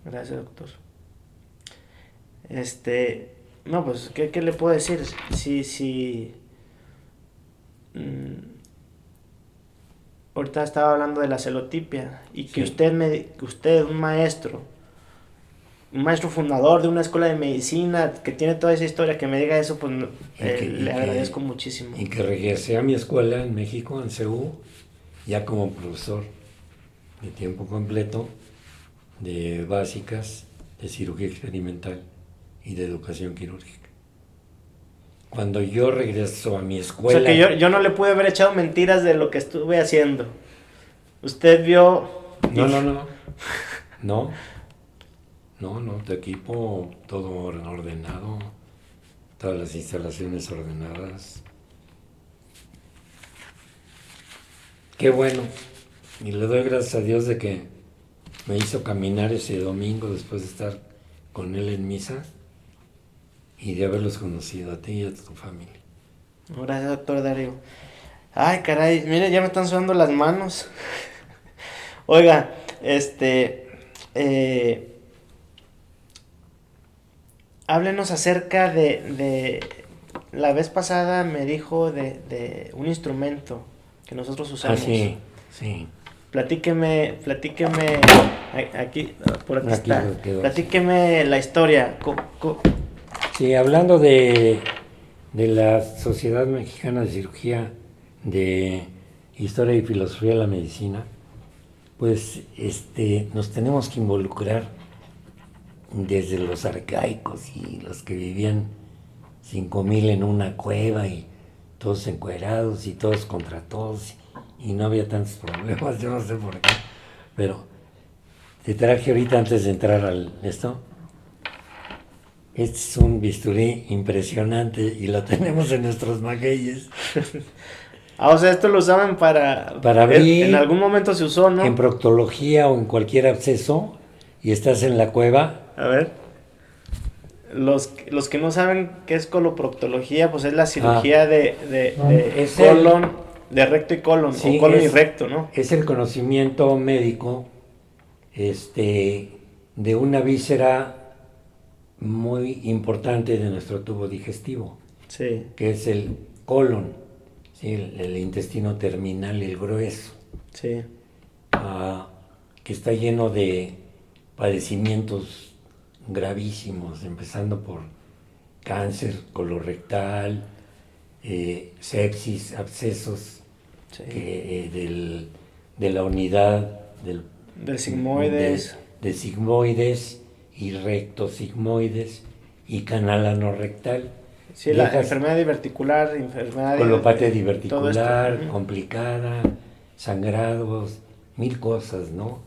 Gracias, doctor. No, pues, ¿qué le puedo decir? Sí. Ahorita estaba hablando de la celotipia y que Sí. usted, un maestro fundador de una escuela de medicina que tiene toda esa historia, que me diga eso, pues le agradezco muchísimo. Y que regresé a mi escuela en México, en CEU, ya como profesor de tiempo completo, de básicas, de cirugía experimental y de educación quirúrgica. Cuando yo regreso a mi escuela... O sea que yo no le pude haber echado mentiras de lo que estuve haciendo. Usted vio... No, tu equipo todo ordenado, todas las instalaciones ordenadas. Qué bueno. Y le doy gracias a Dios de que me hizo caminar ese domingo después de estar con él en misa y de haberlos conocido a ti y a tu familia. Gracias, doctor Darío. Ay, caray, mire, ya me están sudando las manos. Oiga, Háblenos acerca de... La vez pasada me dijo de un instrumento que nosotros usamos. sí, sí. Platíqueme, aquí, por aquí Aquí está. lo quedó. Platíqueme la historia. Sí, hablando de la Sociedad Mexicana de Cirugía, de Historia y Filosofía de la Medicina, pues nos tenemos que involucrar desde los arcaicos y los que vivían 5000 en una cueva y todos encuerados y todos contra todos y no había tantos problemas, yo no sé por qué, pero te traje ahorita antes de entrar al esto. Este es un bisturí impresionante y lo tenemos en nuestros magueyes. O sea, esto lo usaban para abrir. En algún momento se usó, ¿no? En proctología o en cualquier absceso y estás en la cueva. A ver. Los que no saben qué es coloproctología, pues es la cirugía de colon, de recto y colon, sí, o colon y recto, ¿no? Es el conocimiento médico de una víscera muy importante de nuestro tubo digestivo, sí, que es el colon, ¿sí? el intestino terminal, el grueso, sí, que está lleno de padecimientos gravísimos, empezando por cáncer colorectal, sepsis, abscesos, sí. De la unidad del sigmoides, de sigmoides y rectosigmoides y canal anorrectal. sí, la enfermedad diverticular, enfermedad colopatía diverticular, complicada, sangrados, 1000 cosas, ¿no?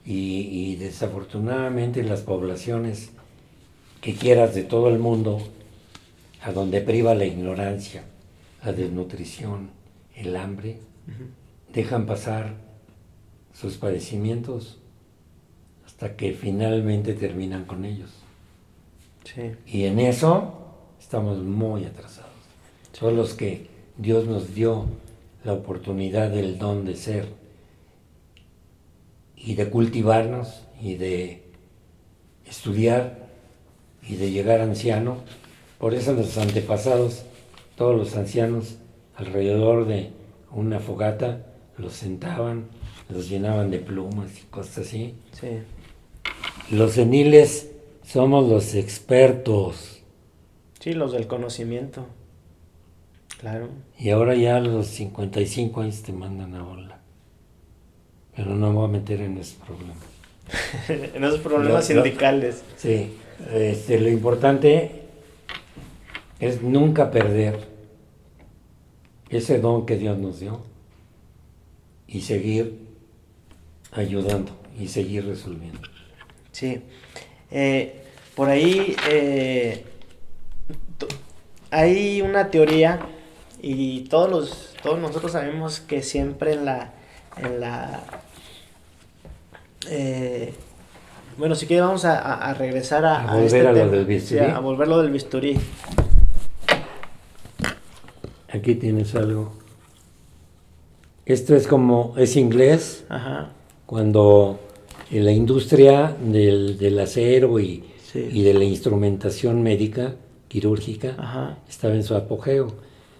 Y desafortunadamente las poblaciones que quieras de todo el mundo, a donde priva la ignorancia, la desnutrición, el hambre, dejan pasar sus padecimientos hasta que finalmente terminan con ellos. Sí. Y en eso estamos muy atrasados. Son los que Dios nos dio la oportunidad del don de ser y de cultivarnos y de estudiar y de llegar anciano. Por eso nuestros antepasados, todos los ancianos, alrededor de una fogata, los sentaban, los llenaban de plumas y cosas así. Sí. Los seniles somos los expertos. Sí, los del conocimiento. Claro. Y ahora ya a los 55 años te mandan a bola. Pero no me voy a meter en esos problemas. En esos problemas sindicales. Sí, lo importante es nunca perder ese don que Dios nos dio y seguir ayudando y seguir resolviendo. Sí. Por ahí hay una teoría y todos nosotros sabemos que siempre bueno, si quieres vamos a regresar a volver este a tema, lo del bisturí. sí, a volver lo del bisturí. Aquí tienes algo. Esto es inglés. Ajá. Cuando la industria del acero y de la instrumentación médica, quirúrgica, ajá, estaba en su apogeo.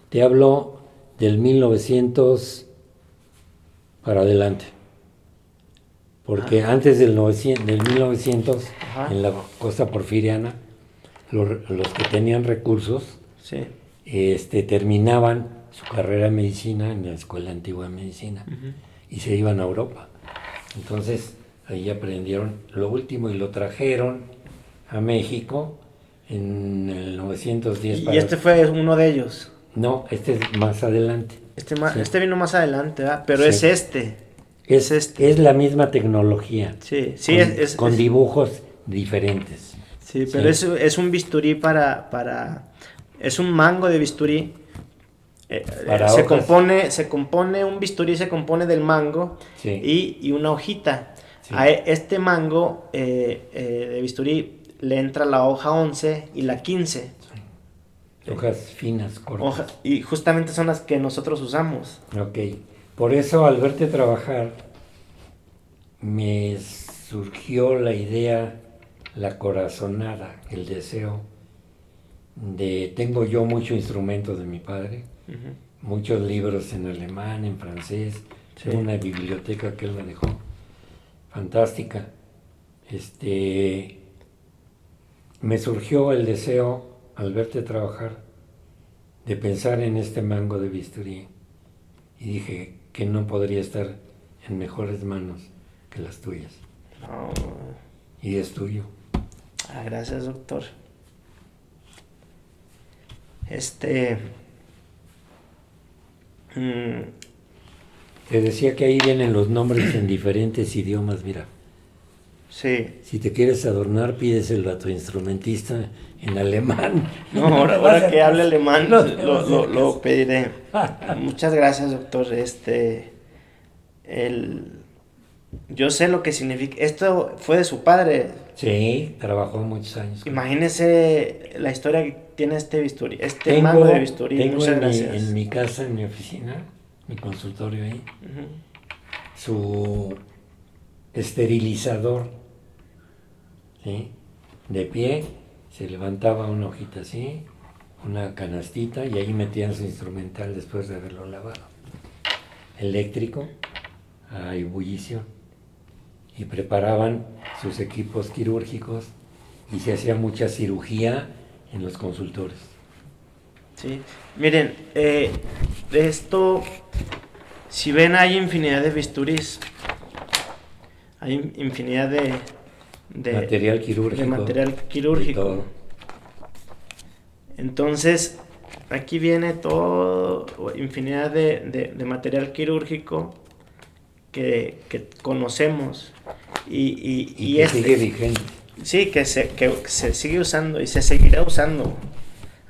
Te hablo del 1900 para adelante. Porque antes del 1900, ajá, en la costa porfiriana, los que tenían recursos sí, terminaban su carrera de medicina en la Escuela Antigua de Medicina y se iban a Europa. Entonces ahí aprendieron lo último y lo trajeron a México en el 910. Y este fue uno de ellos. No, este es más adelante. Este vino más adelante, ¿verdad? Pero sí. Es la misma tecnología. Sí, sí, con dibujos diferentes. Sí, pero es un bisturí es un mango de bisturí. Se compone un bisturí, se compone del mango, sí, y una hojita. Sí. A este mango de bisturí le entra la hoja 11 y la 15. Sí. Hojas finas, cortas. Y justamente son las que nosotros usamos. Ok. Por eso al verte trabajar me surgió la idea, la corazonada, el deseo Tengo yo muchos instrumentos de mi padre, Ujú. muchos libros en alemán, en francés, Sí. una biblioteca que él me dejó, fantástica. Me surgió el deseo, al verte trabajar, de pensar en este mango de bisturí y dije que no podría estar en mejores manos que las tuyas. No. Y es tuyo. Gracias, doctor. mm, Te decía que ahí vienen los nombres en diferentes idiomas, mira. sí. Si te quieres adornar, pídeselo a tu instrumentista en alemán. No, ahora que hable alemán, No te va a hacer lo caso. pediré. Muchas gracias, doctor. Yo sé lo que significa. Esto fue de su padre. Sí, trabajó muchos años. Imagínese la historia que tiene este bisturí, este mango de bisturí. Tengo Muchas en gracias. mi casa, en mi oficina, mi consultorio ahí, Ujú. su esterilizador, ¿sí? De pie, se levantaba una hojita así, una canastita, y ahí metían su instrumental después de haberlo lavado. Eléctrico, a ebullición, y preparaban sus equipos quirúrgicos y se hacía mucha cirugía en los consultorios. Sí. Miren, de esto, si ven, hay infinidad de bisturís. Hay infinidad de Material quirúrgico. de material De quirúrgico. todo. Entonces, aquí viene todo, infinidad de material quirúrgico que conocemos. Y que sigue vigente. Sí, que se sigue usando y se seguirá usando.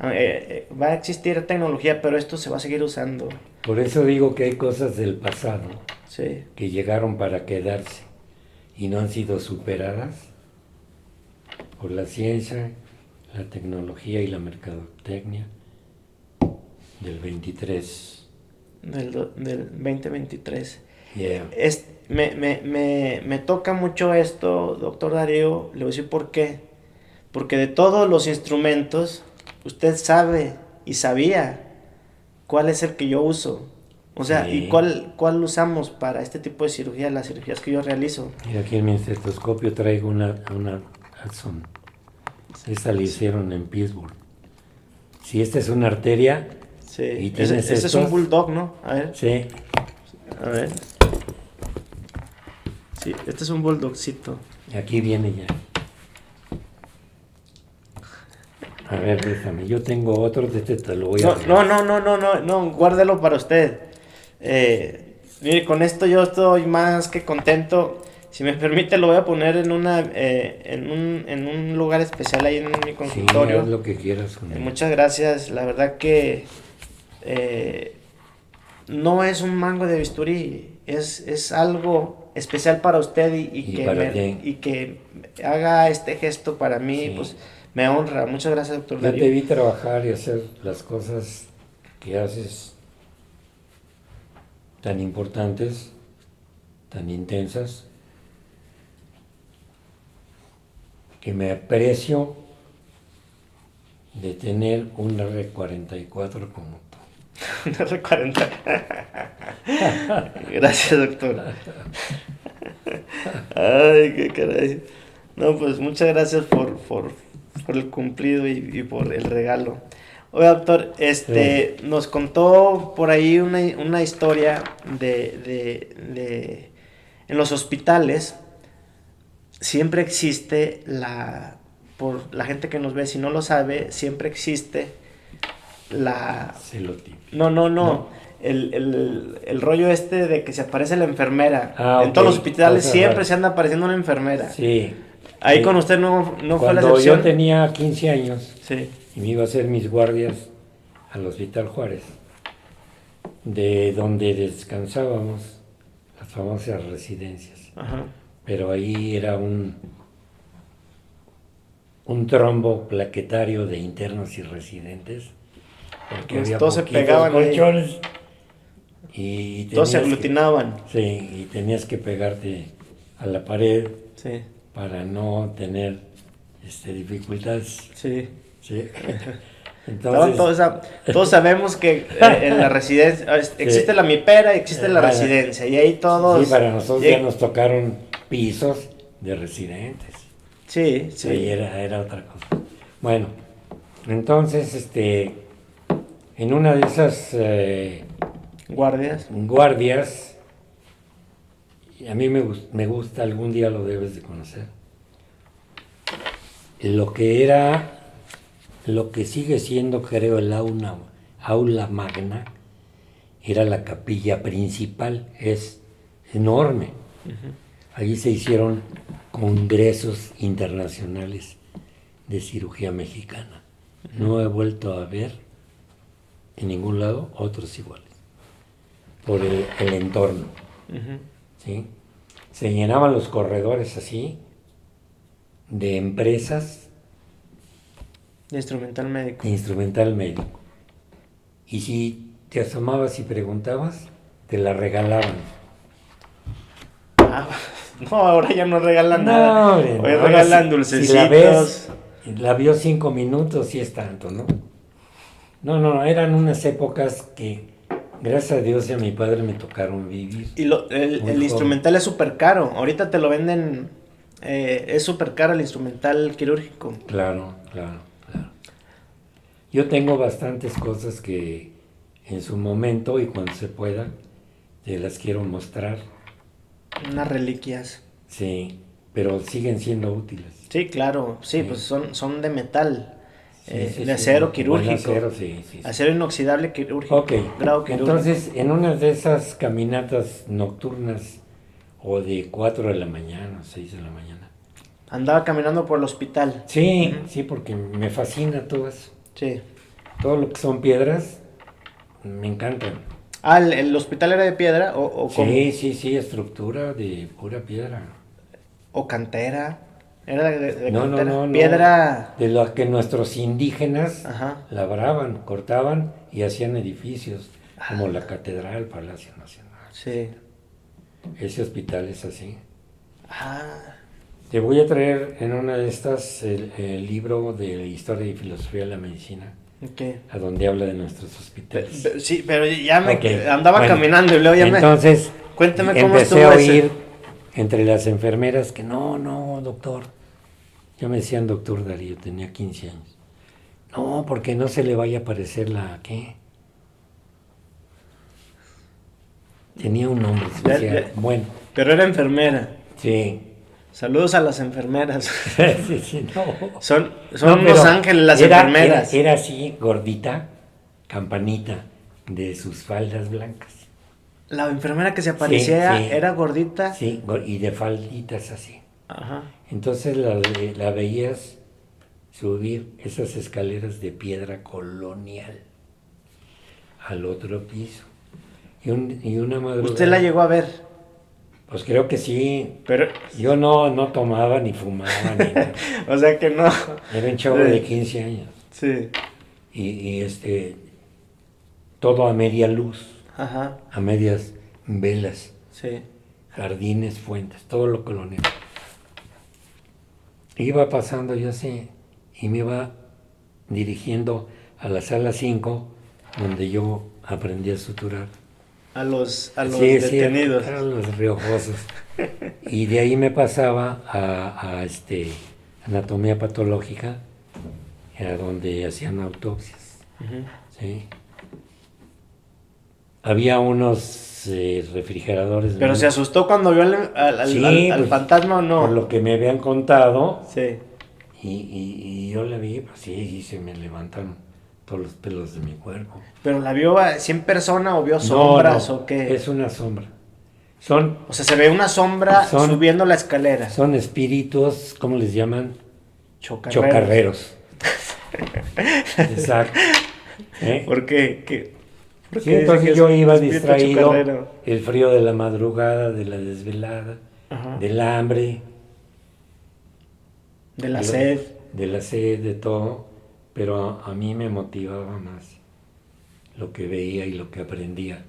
Va a existir tecnología, pero esto se va a seguir usando. Por eso digo que hay cosas del pasado Sí. que llegaron para quedarse y no han sido superadas por la ciencia, la tecnología y la mercadotecnia del 23. Del 2023. Yeah. Me toca mucho esto, doctor Darío. Le voy a decir por qué. Porque de todos los instrumentos, usted sabe y sabía cuál es el que yo uso. O sea, Sí. ¿y cuál usamos para este tipo de cirugía, las cirugías que yo realizo? Mira, aquí en mi estetoscopio traigo una Hudson. Esta la hicieron en Pittsburgh. Si esta es una arteria, Sí. y tienes Ese es un estos. bulldog, ¿no? A ver. Sí, A ver. Sí, este es un bulldogcito. aquí viene ya. A ver, déjame. Yo tengo otro de este, te lo voy a No, guárdelo para usted. Mire, con esto yo estoy más que contento. Si me permite, lo voy a poner en en un lugar especial ahí en mi Sí, consultorio. haz lo que quieras con él. Muchas gracias. La verdad que no es un mango de bisturí, es algo especial para usted Y para ti. y que haga este gesto para mí, Sí. pues me honra. Muchas gracias, doctor Yo te Darío. vi trabajar y hacer las cosas que haces tan importantes, tan intensas, que me aprecio de tener un R44 como tú. Una R40. Gracias, doctor. Ay, qué caray. No, pues muchas gracias por el cumplido y por el regalo. Oye, doctor, nos contó por ahí una historia en los hospitales siempre existe por la gente que nos ve, si no lo sabe, siempre existe Celotipia. No. El rollo de que se aparece la enfermera. En Ok, todos los hospitales cosas siempre raras. se anda apareciendo una enfermera. Sí. Ahí Sí. con usted no fue la Cuando excepción. yo tenía 15 años Sí. y me iba a hacer mis guardias al Hospital Juárez, de donde descansábamos, las famosas residencias. Ajá. Pero ahí era un trombo plaquetario de internos y residentes, porque Pues había todos se poquitos pegaban ahí. colchones y Todos se tenías aglutinaban. sí, y tenías que pegarte a la pared Sí. para no tener dificultades. Sí. ¿Sí? Entonces, todos sabemos que en la residencia existe la mipera y existe la residencia. Y ahí todos... Sí, para nosotros ya nos tocaron pisos de residentes. Sí, sí. Ahí era otra cosa. Bueno, entonces, en una de esas guardias, a mí me gusta, algún día lo debes de conocer, lo que sigue siendo, creo, el aula magna, era la capilla principal, es enorme. Allí se hicieron congresos internacionales de cirugía mexicana. No he vuelto a ver en ningún lado otros iguales, por el entorno. ¿Sí? Se llenaban los corredores así, de empresas de instrumental médico. Y si te asomabas y preguntabas, te la regalaban. No, ahora ya no regalan nada. Hombre, hoy regalan dulcecitos. Si la vio 5 minutos y es tanto, ¿no? No, eran unas épocas que, gracias a Dios y a mi padre, me tocaron vivir. Y el instrumental es súper caro. Ahorita te lo venden, es súper caro el instrumental quirúrgico. Claro. Yo tengo bastantes cosas que en su momento y cuando se pueda, te las quiero mostrar. Unas reliquias. Sí, pero siguen siendo útiles. Sí, claro. Sí, pues son de metal. Sí, de acero quirúrgico. Acero, sí. Acero inoxidable quirúrgico. Ok, grado quirúrgico. Entonces, en una de esas caminatas nocturnas, o de 4 de la mañana, 6 de la mañana. Andaba caminando por el hospital. Sí, sí, porque me fascina todo eso. Sí. Todo lo que son piedras, me encantan. ¿El hospital era de piedra o cómo? Sí, estructura de pura piedra. ¿O cantera? ¿Era de No, cantera? Piedra... De lo que nuestros indígenas labraban, cortaban y hacían edificios, como la Catedral, Palacio Nacional. Sí. Ese hospital es así. Ah. Te voy a traer en una de estas el libro de Historia y Filosofía de la Medicina. Okay. A donde habla de nuestros hospitales. Sí, pero ya andaba caminando y luego ya entonces, cuéntame cómo estuvo empecé a oír entre las enfermeras que no, doctor. Ya me decían doctor Darío, tenía 15 años. No, porque no se le vaya a aparecer ¿qué? Tenía un nombre especial. Bueno. Pero era enfermera. Sí. Saludos a las enfermeras. Sí, no. Son unos ángeles las enfermeras. Era así, gordita, campanita, de sus faldas blancas. La enfermera que se aparecía era gordita. Sí, y de falditas así. Ajá. Entonces la veías subir esas escaleras de piedra colonial al otro piso. Y una madrugada... ¿Usted la llegó a ver? Pues creo que sí, pero yo no tomaba ni fumaba ni nada. O sea que no. Era un chavo de 15 años. Sí. Y todo a media luz. Ajá. A medias velas. Sí. Jardines, fuentes, todo lo colonial. Iba pasando yo así y me iba dirigiendo a la sala 5, donde yo aprendí a suturar. A los detenidos. Sí, a los riojosos. Y de ahí me pasaba a anatomía patológica, era donde hacían autopsias. ¿Sí? Había unos refrigeradores. Pero se asustó cuando vio al fantasma o no. Por lo que me habían contado. Sí. Y yo la vi, pues sí, se me levantaron todos los pelos de mi cuerpo. ¿Pero la vio así en persona o vio sombras o qué? Es una sombra. O sea, se ve una sombra subiendo la escalera. Son espíritus, ¿cómo les llaman? Chocarreros. Exacto. ¿Por qué? Sí, entonces yo iba distraído, el frío de la madrugada, de la desvelada, del hambre. De la sed. De la sed, de todo. Pero a mí me motivaba más lo que veía y lo que aprendía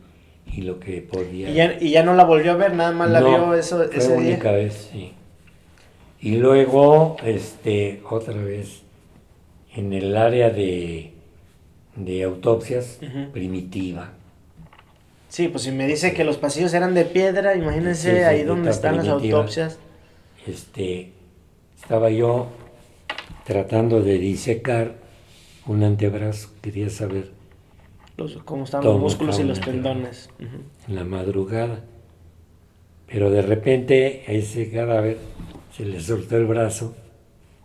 y lo que podía. ¿Y ya no la volvió a ver? Nada más la vio ese día. Fue única vez, sí. Y luego, otra vez, en el área de de autopsias Ujú. primitiva. Sí, pues si me dice que los pasillos eran de piedra, imagínense Sí, sí, ahí donde tan están las primitiva. autopsias. Estaba yo tratando de disecar un antebrazo, quería saber Cómo estaban los cómo músculos estaba y un los antebrazo tendones. Ujú. en la madrugada. Pero de repente a ese cadáver se le soltó el brazo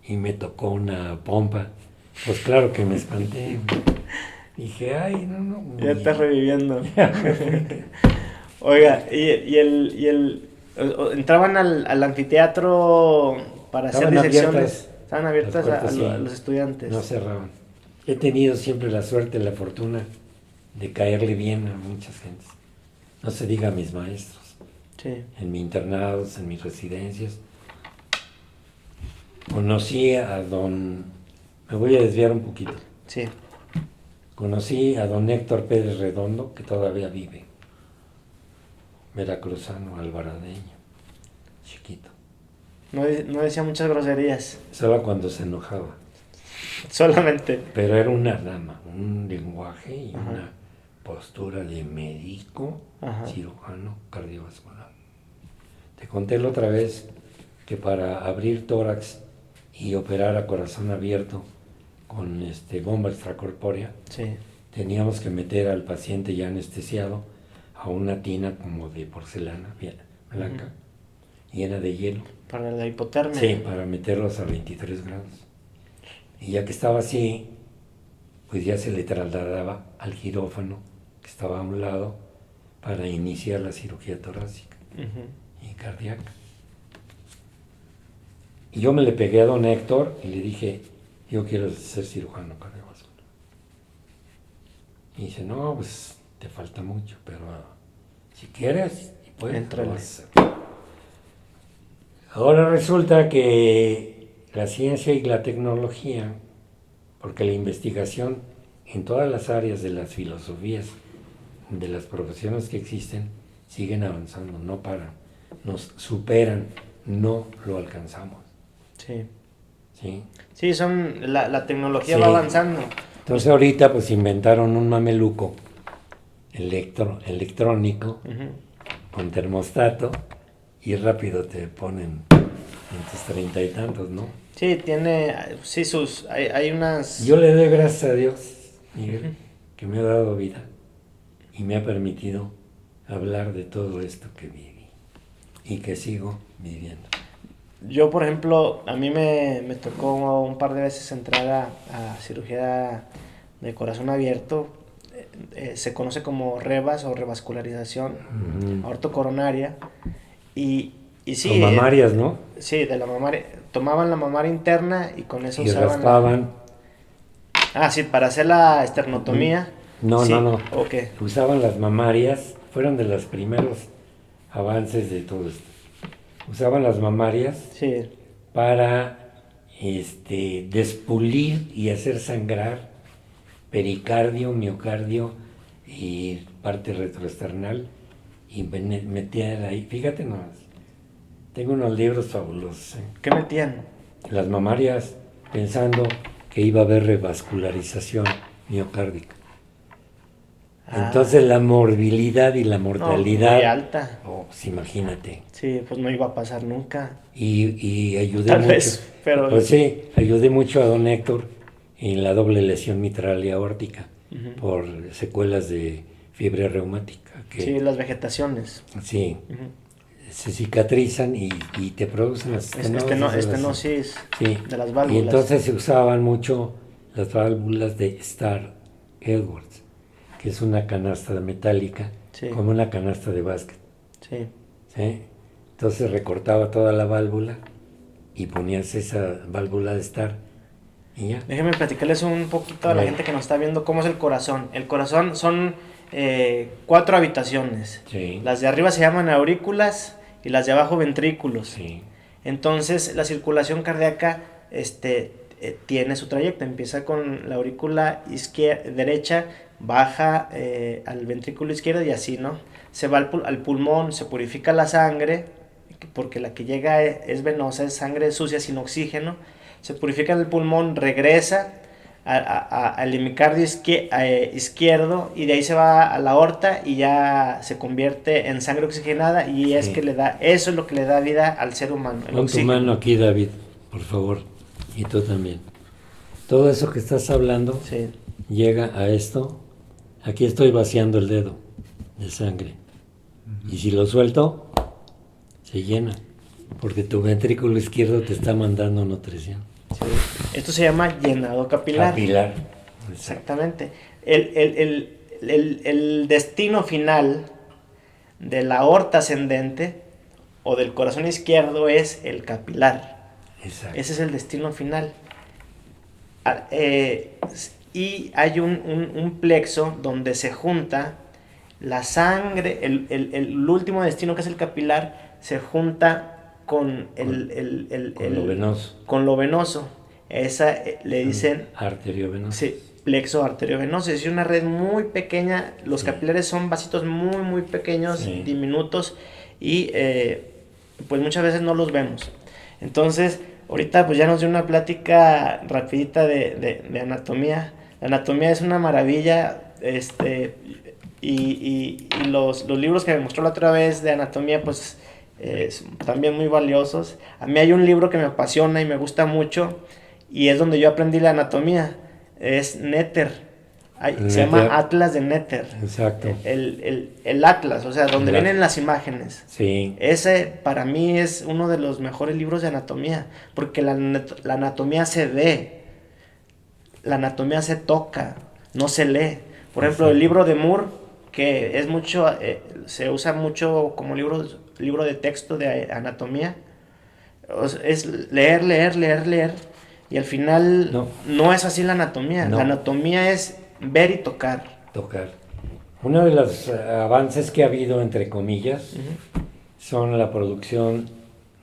y me tocó una pompa. Pues claro que me espanté. Dije, ay, no, no. Ya está reviviendo. Ya me fui. Oiga, entraban al anfiteatro para hacer Estaban disecciones. abiertas Estaban las abiertas puertas, a sí, los estudiantes. no cerraban. He tenido siempre la suerte, la fortuna de caerle bien a muchas gentes. No se diga a mis maestros, Sí. en mis internados, en mis residencias. Conocí a don, me voy a desviar un poquito, Sí. conocí a don Héctor Pérez Redondo, que todavía vive, veracruzano, alvaradeño, chiquito, No decía muchas groserías. solo cuando se enojaba, Solamente. pero era una dama, un lenguaje y Ajá. una postura de médico, Ajá. cirujano, cardiovascular. Te conté la otra vez que para abrir tórax y operar a corazón abierto con bomba extracorpórea, Sí. teníamos que meter al paciente ya anestesiado a una tina como de porcelana blanca, llena de hielo. Para la hipotermia. Sí, para meterlos a 23 grados. Y ya que estaba así, pues ya se le trasladaba al quirófano que estaba a un lado para iniciar la cirugía torácica Ujú. y cardíaca. Y yo me le pegué a don Héctor y le dije, yo quiero ser cirujano cardiovascular. Y dice, no, pues te falta mucho, pero si quieres y puedes, Éntrale. lo vas a hacer. Ahora resulta que la ciencia y la tecnología, porque la investigación en todas las áreas de las filosofías, de las profesiones que existen, siguen avanzando, no paran, nos superan, no lo alcanzamos. Sí. ¿Sí? Sí, la tecnología Sí. va avanzando. Entonces ahorita pues inventaron un mameluco electrónico Ujú. con termostato y rápido te ponen en tus 30 y tantos, ¿no? Sí, sí, hay unas... Yo le doy gracias a Dios, Miguel, Ujú. que me ha dado vida y me ha permitido hablar de todo esto que viví y que sigo viviendo. Yo, por ejemplo, a mí me tocó un par de veces entrar a cirugía de corazón abierto. Se conoce como rebas o revascularización aortocoronaria. Y, y Con sí, mamarias, ¿no? sí, de la mamaria. Tomaban la mamaria interna y con eso Y usaban raspaban. sí, para hacer la esternotomía. No, Sí, no. ¿o qué? Usaban las mamarias, fueron de los primeros avances de todo esto. Usaban las mamarias Sí. para despulir y hacer sangrar pericardio, miocardio y parte retroesternal y meter ahí, fíjate nomás, tengo unos libros fabulosos, ¿eh? ¿Qué metían? Las mamarias, pensando que iba a haber revascularización miocárdica. Entonces la morbilidad y la No, mortalidad, muy alta. pues imagínate. Sí, pues no iba a pasar nunca. Y ayudé Tal mucho. vez, pero... Pues sí, ayudé mucho a don Héctor en la doble lesión mitral y aórtica Ujú. por secuelas de fiebre reumática. Que, Sí, las vegetaciones. sí, Ujú. se cicatrizan y te producen las Estenosis sí. de las válvulas. Y entonces se usaban mucho las válvulas de Starr Edwards, que es una canasta metálica, Sí. como una canasta de básquet. Sí. ¿Sí? Entonces recortaba toda la válvula y ponías esa válvula de Starr y ya. Déjenme platicarles un poquito a la gente que nos está viendo cómo es el corazón. El corazón son 4 habitaciones. Sí. Las de arriba se llaman aurículas y las de abajo ventrículos. Sí. Entonces la circulación cardíaca tiene su trayecto. Empieza con la aurícula derecha, baja al ventrículo izquierdo y así, ¿no? Se va al pulmón, se purifica la sangre, porque la que llega es venosa, es sangre sucia sin oxígeno. Se purifica en el pulmón, regresa al hemicardio izquierdo, y de ahí se va a la aorta y ya se convierte en sangre oxigenada, y es Sí. que eso es lo que le da vida al ser humano, el Pon tu oxígeno. mano aquí, David, por favor, y tú también. Todo eso que estás hablando Sí, llega a esto. Aquí estoy vaciando el dedo de sangre. Y si lo suelto, se llena. Porque tu ventrículo izquierdo te está mandando nutrición. sí. Esto se llama llenado capilar. Capilar. Exactamente. El destino final de la aorta ascendente o del corazón izquierdo es el capilar. Exacto. Ese es el destino final. Y hay un plexo donde se junta la sangre, el último destino, que es el capilar, se junta con lo venoso. Con lo venoso. Esa le dicen Arteriovenoso. sí, plexo arteriovenoso. Es una red muy pequeña. Los capilares son vasitos muy pequeños, diminutos, y pues muchas veces no los vemos. Entonces, ahorita pues ya nos dio una plática rapidita de anatomía. La anatomía es una maravilla, y los libros que me mostró la otra vez de anatomía, pues también muy valiosos. A mí hay un libro que me apasiona y me gusta mucho, y es donde yo aprendí la anatomía. Es Netter. Se llama Atlas de Netter. Exacto. El Atlas, o sea, donde vienen las imágenes. Sí. Ese para mí es uno de los mejores libros de anatomía, porque la anatomía se ve, la anatomía se toca, no se lee. Por ejemplo, el libro de Moore, que es mucho, se usa mucho como libro de texto de anatomía, es leer, y al final no es así la anatomía. La anatomía es ver y tocar. Uno de los avances que ha habido, entre comillas, son la producción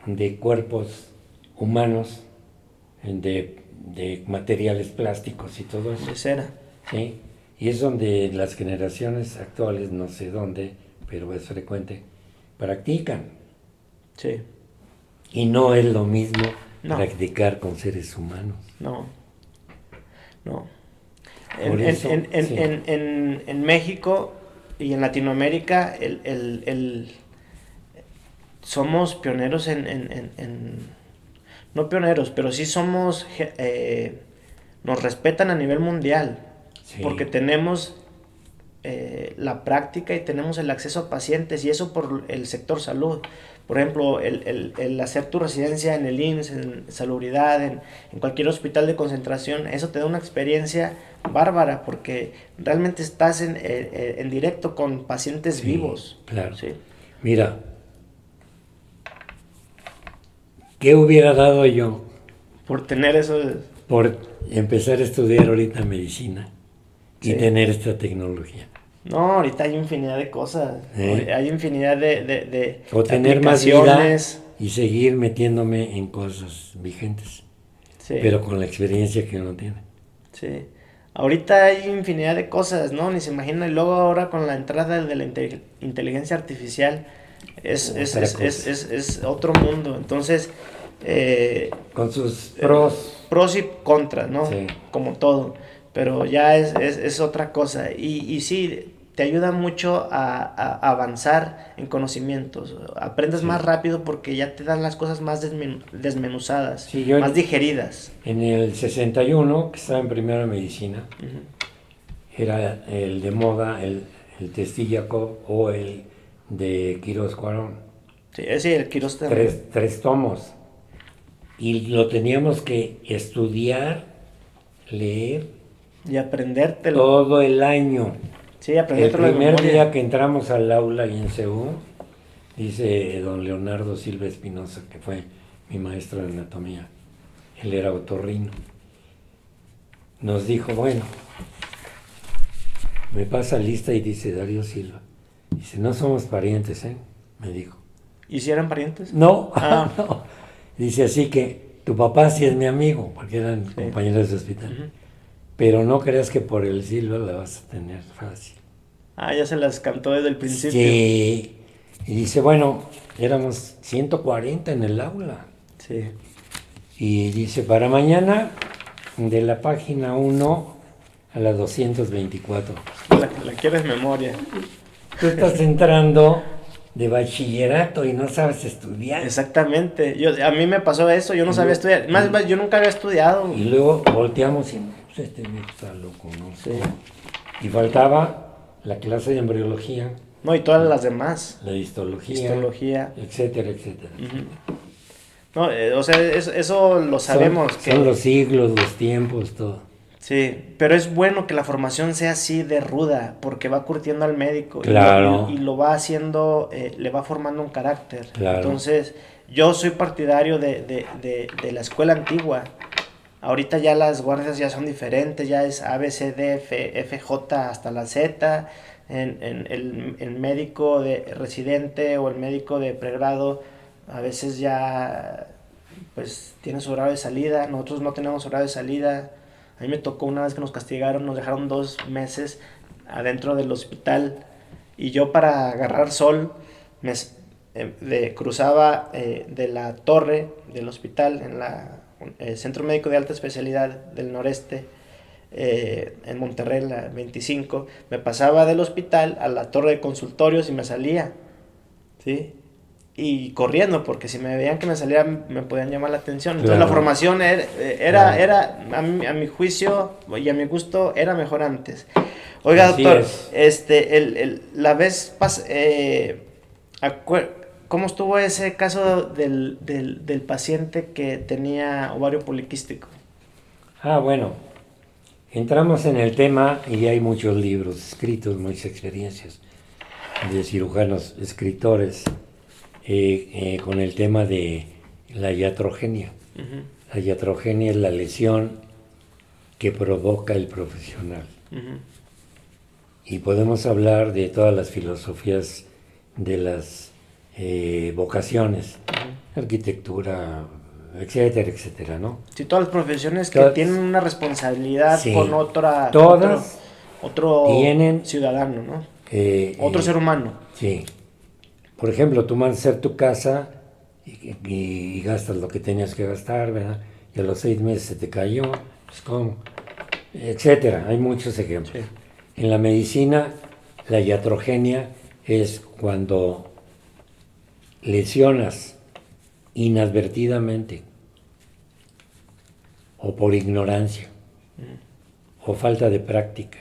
de cuerpos humanos, de materiales plásticos y todo eso. De cera. Sí, y es donde las generaciones actuales, no sé dónde, pero es frecuente, practican. Sí. Y no es lo mismo practicar con seres humanos. No. Por eso, en México y en Latinoamérica somos pioneros no pioneros, pero sí somos, nos respetan a nivel mundial, porque tenemos la práctica y tenemos el acceso a pacientes, y eso por el sector salud. Por ejemplo, el hacer tu residencia en el IMSS, en Salubridad, en cualquier hospital de concentración, eso te da una experiencia bárbara, porque realmente estás en directo con pacientes vivos. Claro. Sí. Mira, ¿qué hubiera dado yo por tener eso? Por empezar a estudiar ahorita medicina y tener esta tecnología. No, ahorita hay infinidad de cosas. Hay infinidad de o tener más vida y seguir metiéndome en cosas vigentes. Sí. Pero con la experiencia que uno tiene. Sí. Ahorita hay infinidad de cosas, ¿no? Ni se imagina. Y luego ahora con la entrada de la inteligencia artificial es otro mundo. Entonces, con sus pros y contras, ¿no? Sí. Como todo. Pero ya es otra cosa. Y sí, te ayuda mucho a avanzar en conocimientos. Aprendes más rápido porque ya te dan las cosas más desmenuzadas, más digeridas. En el 61, que estaba en primera medicina, era el de moda, el Testíllaco o el de Quirós Cuarón. Sí, el Quirós también. 3 tomos. Y lo teníamos que estudiar, leer. Y aprendértelo. Todo el año. Sí, aprendértelo. El primer día que entramos al aula y en CEU, dice don Leonardo Silva Espinosa, que fue mi maestro de anatomía, él era otorrino, nos dijo, bueno, me pasa lista y dice Darío Silva, dice, no somos parientes, me dijo. ¿Y si eran parientes? No, no. Dice, así que tu papá sí es mi amigo, porque eran compañeros de hospital. Pero no creas que por el Silva la vas a tener fácil. Ya se las cantó desde el principio. Sí. Y dice, bueno, éramos 140 en el aula. Sí. Y dice, para mañana de la página 1 a la 224. La quieres memoria. Tú estás entrando de bachillerato y no sabes estudiar. Exactamente. A mí me pasó eso, yo no sabía estudiar. Más, yo nunca había estudiado. Y luego volteamos y pues este viejo está loco, no sé. Y faltaba la clase de embriología, No, y todas las demás. la histología, Histología. etcétera, etcétera. No, o sea, eso lo sabemos. Son los siglos, los tiempos, todo. Sí, pero es bueno que la formación sea así de ruda, porque va curtiendo al médico. Claro. Y lo va haciendo, le va formando un carácter. Claro. Entonces, yo soy partidario de la escuela antigua. Ahorita ya las guardias ya son diferentes, ya es A, B, C, D, F, J hasta la Z. El médico de residente o el médico de pregrado a veces ya pues tiene su horario de salida, nosotros no tenemos horario de salida. A mí me tocó una vez que nos castigaron, nos dejaron 2 meses adentro del hospital y yo para agarrar sol cruzaba de la torre del hospital en el Centro Médico de Alta Especialidad del Noreste, en Monterrey, la 25, me pasaba del hospital a la torre de consultorios y me salía, ¿sí? Y corriendo, porque si me veían que me salía me podían llamar la atención. Entonces Claro. la formación era a mi juicio y a mi gusto, era mejor antes. Oiga, Así doctor, es. la vez ¿cómo estuvo ese caso del paciente que tenía ovario poliquístico? Bueno, entramos en el tema y hay muchos libros escritos, muchas experiencias de cirujanos, escritores, con el tema de la iatrogenia. Uh-huh. La iatrogenia es la lesión que provoca el profesional. Uh-huh. Y podemos hablar de todas las filosofías de las vocaciones, arquitectura, etcétera, etcétera, ¿no? Sí, todas las profesiones que Todas, tienen una responsabilidad sí, con todas otro tienen, ciudadano, ¿no? Otro ser humano. Sí. Por ejemplo, tú mandas a hacer tu casa y gastas lo que tenías que gastar, ¿verdad? Y a los 6 meses se te cayó, pues ¿cómo? Etcétera. Hay muchos ejemplos. Sí. En la medicina, la iatrogenia es cuando lesionas inadvertidamente o por ignorancia o falta de práctica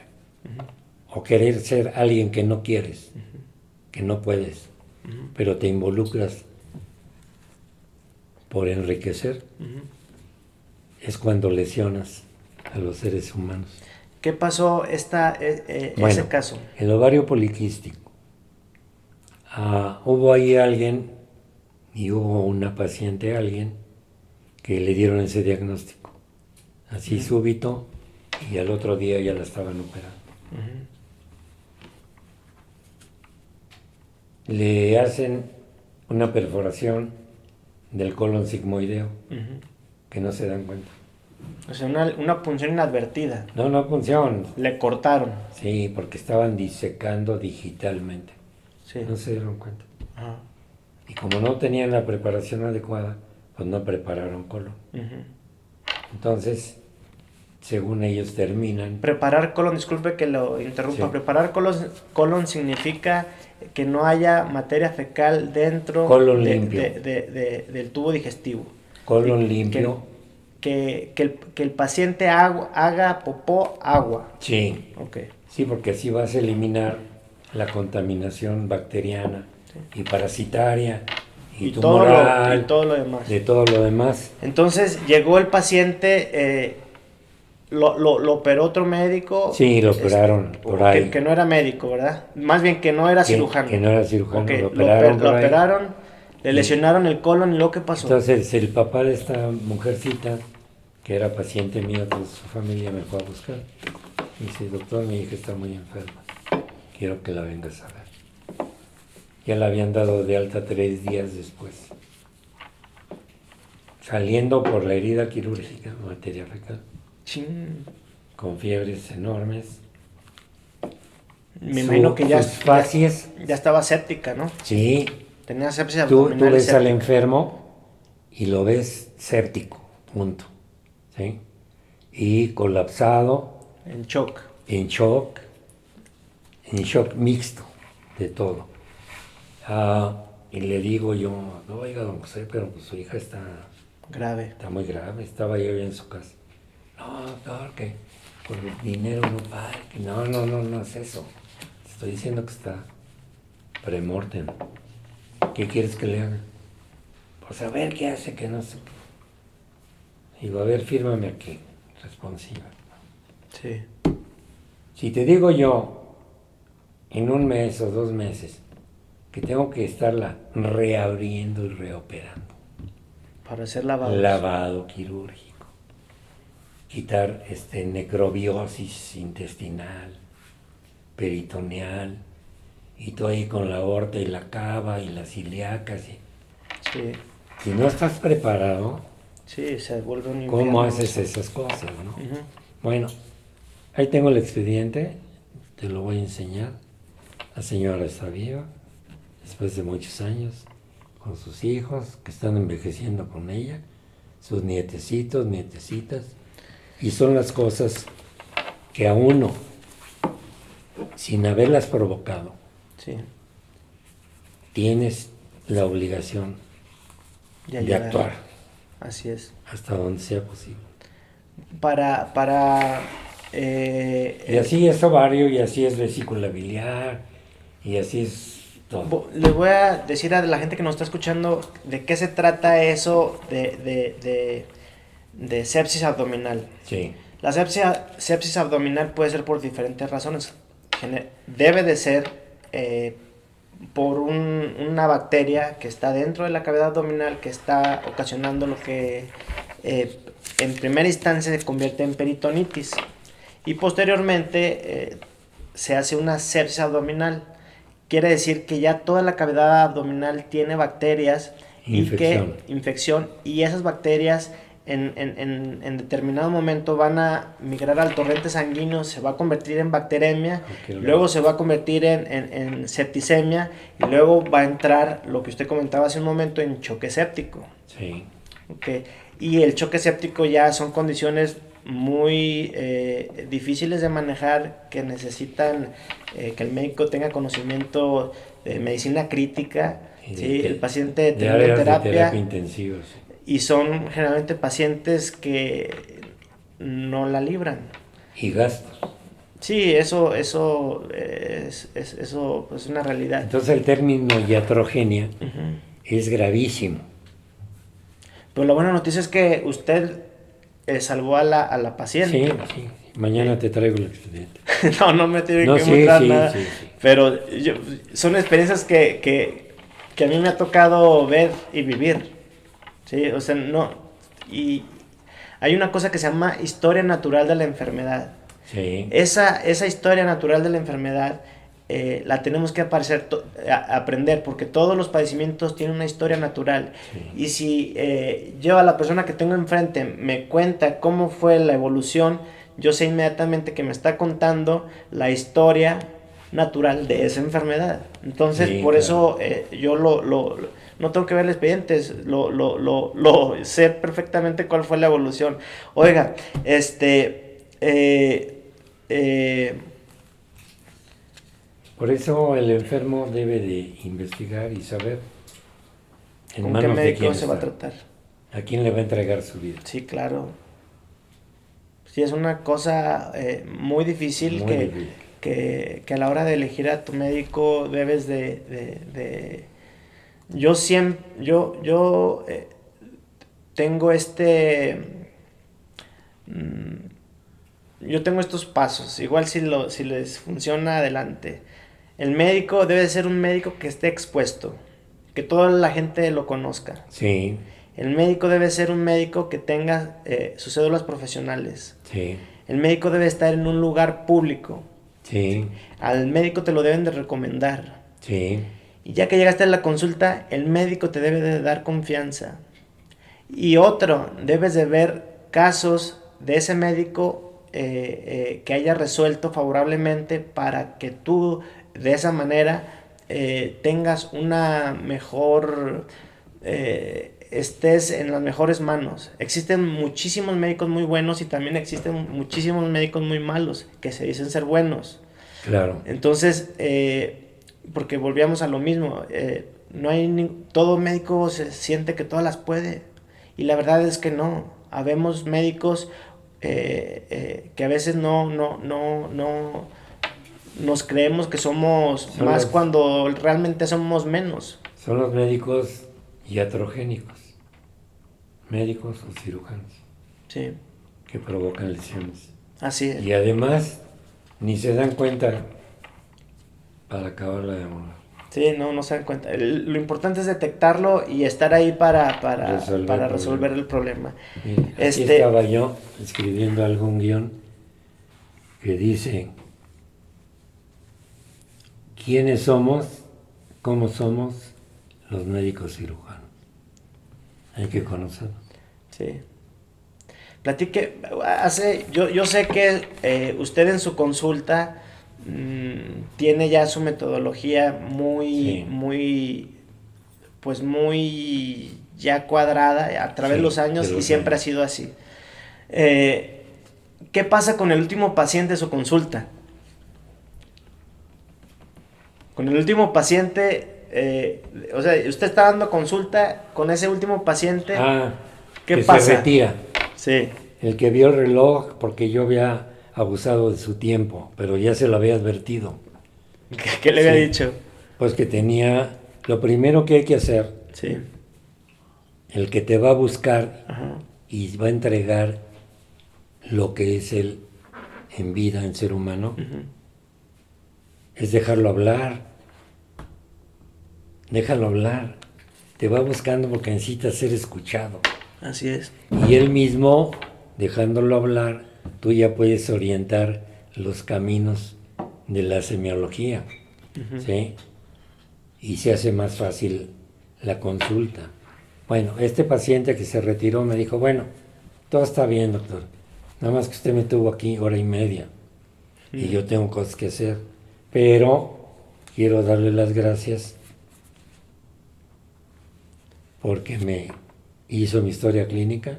o querer ser alguien que no quieres, que no puedes, pero te involucras por enriquecer, es cuando lesionas a los seres humanos. ¿Qué pasó ese caso? El ovario poliquístico. Hubo ahí alguien, y hubo una paciente, alguien, que le dieron ese diagnóstico. Así súbito, y al otro día ya la estaban operando. Le hacen una perforación del colon sigmoideo, que no se dan cuenta. O sea, una punción inadvertida. No función. Le cortaron. Sí, porque estaban disecando digitalmente. Sí. No se dieron cuenta. Ajá. Y como no tenían la preparación adecuada, pues no prepararon colon. Entonces, según ellos terminan. Preparar colon, disculpe que lo interrumpa. Sí. Preparar colon significa que no haya materia fecal dentro Colon limpio. del tubo digestivo. Colon limpio. Que el paciente haga popó agua. Sí. Okay. Sí, porque así vas a eliminar la contaminación bacteriana y parasitaria y tumoral. Y todo lo demás. De todo lo demás. Entonces llegó el paciente, lo operó otro médico. Sí, lo operaron por ahí. Que no era médico, ¿verdad? Más bien que no era cirujano. Que no era cirujano. Okay. Lo operaron. Lo operaron, le lesionaron el colon y luego ¿qué pasó? Entonces el papá de esta mujercita, que era paciente mío, toda su familia me fue a buscar. Me dice, doctor, mi hija está muy enferma. Quiero que la vengas a ver. Ya la habían dado de alta 3 días después. Saliendo por la herida quirúrgica, materia fecal. Con fiebres enormes. Me imagino que ya estaba séptica, ¿no? Sí. Tenía sepsis Tú abdominal. ves al enfermo y lo ves séptico, punto. ¿Sí? y colapsado, En shock. en shock mixto de todo. Y le digo yo, no, oiga, don José, pero pues su hija está Grave. muy grave, estaba yo en su casa. No, doctor, que por el dinero no pague. No es eso. Estoy diciendo que está premortem. ¿Qué quieres que le haga? Pues a ver qué hace, que no sé qué. Digo, a ver, fírmame aquí, responsiva. Sí. Si te digo yo, en 1 mes o 2 meses, que tengo que estarla reabriendo y reoperando. Para hacer lavados. Lavado quirúrgico. Quitar necrobiosis intestinal, peritoneal, y tú ahí con la aorta y la cava y las ilíacas. Sí. Si no estás preparado, Sí, se vuelve un ¿cómo infierno haces eso. esas cosas, no? Ujú. Bueno, ahí tengo el expediente, te lo voy a enseñar. La señora está viva, después de muchos años, con sus hijos que están envejeciendo con ella, sus nietecitos, nietecitas, y son las cosas que a uno, sin haberlas provocado, Sí. tienes la obligación de ayudar. actuar Así es. hasta donde sea posible. Y así es ovario, y así es vesícula biliar, y así es todo. Les voy a decir a la gente que nos está escuchando de qué se trata eso de sepsis abdominal. Sí, La sepsis abdominal puede ser por diferentes razones. Debe de ser por una bacteria que está dentro de la cavidad abdominal que está ocasionando lo que en primera instancia se convierte en peritonitis. Y posteriormente se hace una sepsis abdominal. Quiere decir que ya toda la cavidad abdominal tiene bacterias infección, y esas bacterias en determinado momento van a migrar al torrente sanguíneo, se va a convertir en bacteremia, luego se va a convertir en septicemia, y luego va a entrar lo que usted comentaba hace un momento en choque séptico. sí. Okay. Y el choque séptico ya son condiciones muy difíciles de manejar, que necesitan que el médico tenga conocimiento de medicina crítica, ¿sí? El paciente de terapia intensiva, sí. Y son generalmente pacientes que no la libran. Y gastos. Sí, eso es una realidad. Entonces el término iatrogenia es gravísimo. Pero la buena noticia es que usted salvó a la paciente. Sí. Mañana te traigo el expediente. No me tiene que mostrar nada. Sí. Pero son experiencias que a mí me ha tocado ver y vivir. Sí, o sea, no. Y hay una cosa que se llama historia natural de la enfermedad. Sí. Esa historia natural de la enfermedad la tenemos que aprender, porque todos los padecimientos tienen una historia natural. Sí. Y si yo a la persona que tengo enfrente me cuenta cómo fue la evolución, yo sé inmediatamente que me está contando la historia natural de esa enfermedad. Entonces, sí, por claro. Eso yo no tengo que ver el expediente, sé perfectamente cuál fue la evolución. Oiga, por eso el enfermo debe de investigar y saber en manos qué médico se va a tratar. ¿A quién le va a entregar su vida? Sí, claro. Sí, es una cosa muy difícil, que a la hora de elegir a tu médico debes Yo tengo yo tengo estos pasos, igual si les funciona, adelante. El médico debe ser un médico que esté expuesto, que toda la gente lo conozca. Sí. El médico debe ser un médico que tenga sus cédulas profesionales. Sí. El médico debe estar en un lugar público. Sí. Al médico te lo deben de recomendar. Sí. Y ya que llegaste a la consulta, el médico te debe de dar confianza. Y otro, debes de ver casos de ese médico que haya resuelto favorablemente, para que tú de esa manera tengas una mejor estés en las mejores manos. Existen muchísimos médicos muy buenos y también existen muchísimos médicos muy malos que se dicen ser buenos. Claro. Entonces, porque volvíamos a lo mismo, no hay todo médico se siente que todas las puede y la verdad es que no. Habemos médicos que a veces no nos creemos que somos más cuando realmente somos menos. Son los médicos iatrogénicos, médicos o cirujanos, Sí. que provocan lesiones. Así es. Y además ni se dan cuenta para acabarla de morir. Sí, no se dan cuenta. Lo importante es detectarlo y estar ahí para resolver el problema. Mire, aquí estaba yo escribiendo algún guión que dice: ¿quiénes somos? ¿Cómo somos los médicos cirujanos? Hay que conocerlos. Sí. Platique, yo sé que usted en su consulta tiene ya su metodología muy ya cuadrada a través de los años y siempre ha sido así. ¿Qué pasa con el último paciente de su consulta? Con el último paciente, o sea, usted está dando consulta con ese último paciente. ¿Qué pasa? Se retira. Sí. El que vio el reloj porque yo había abusado de su tiempo, pero ya se lo había advertido. ¿Qué le había dicho? Pues que tenía, lo primero que hay que hacer, sí, el que te va a buscar ajá, y va a entregar lo que es él en vida, en ser humano, uh-huh, es dejarlo hablar. Déjalo hablar. Te va buscando porque necesita ser escuchado. Así es. Y él mismo, dejándolo hablar, tú ya puedes orientar los caminos de la semiología, uh-huh, ¿sí? Y se hace más fácil la consulta. Bueno, este paciente que se retiró me dijo: bueno, todo está bien, doctor, nada más que usted me tuvo aquí 1:30 y yo tengo cosas que hacer, pero quiero darle las gracias porque me hizo mi historia clínica,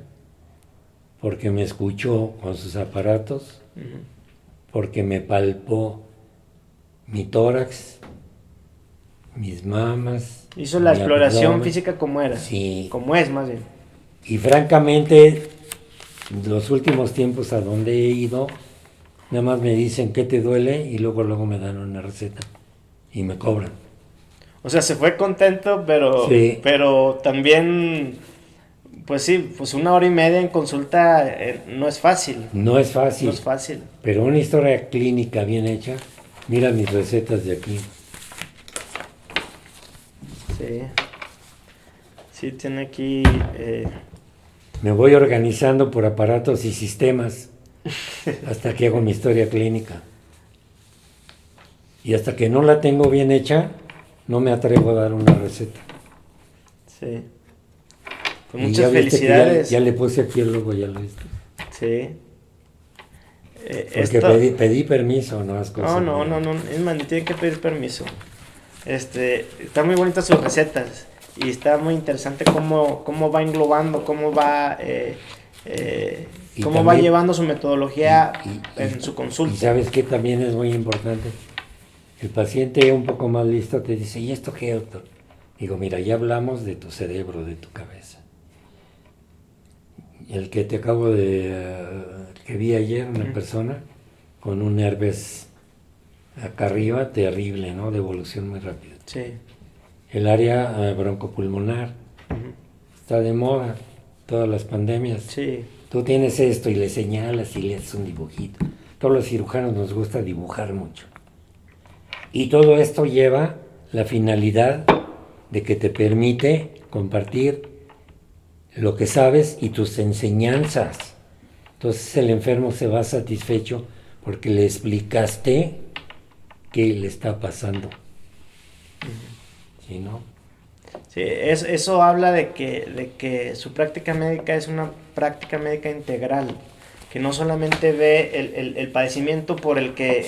porque me escuchó con sus aparatos, uh-huh, porque me palpó mi tórax, mis mamas. Hizo la exploración abdomen. física como era. Sí. Como es, más bien. Y francamente, los últimos tiempos a donde he ido, nada más me dicen qué te duele y luego me dan una receta y me cobran. O sea, se fue contento, pero también, pues sí, pues 1:30 en consulta no es fácil. No es fácil. No es fácil. Pero una historia clínica bien hecha, mira mis recetas de aquí. Sí. Sí, tiene aquí... Me voy organizando por aparatos y sistemas hasta que hago mi historia clínica. Y hasta que no la tengo bien hecha, no me atrevo a dar una receta. Sí. Pues muchas felicidades. Ya le puse aquí el logo, ya lo viste. Sí. Porque pedí permiso, no las cosas. No, es más, ni tiene que pedir permiso. Están muy bonitas sus recetas y está muy interesante cómo va englobando, cómo va va llevando su metodología en su consulta. Y sabes que también es muy importante. El paciente un poco más listo te dice: ¿y esto qué, doctor? Digo: mira, ya hablamos de tu cerebro, de tu cabeza. El que te acabo que vi ayer, una persona con un herpes acá arriba, terrible, ¿no? De evolución muy rápida. Sí. El área broncopulmonar está de moda, todas las pandemias. Sí. Tú tienes esto y le señalas y le haces un dibujito. Todos los cirujanos nos gusta dibujar mucho. Y todo esto lleva la finalidad de que te permite compartir lo que sabes y tus enseñanzas. Entonces el enfermo se va satisfecho porque le explicaste qué le está pasando. ¿Sí, no? Sí, eso habla de que su práctica médica es una práctica médica integral, que no solamente ve el padecimiento por el que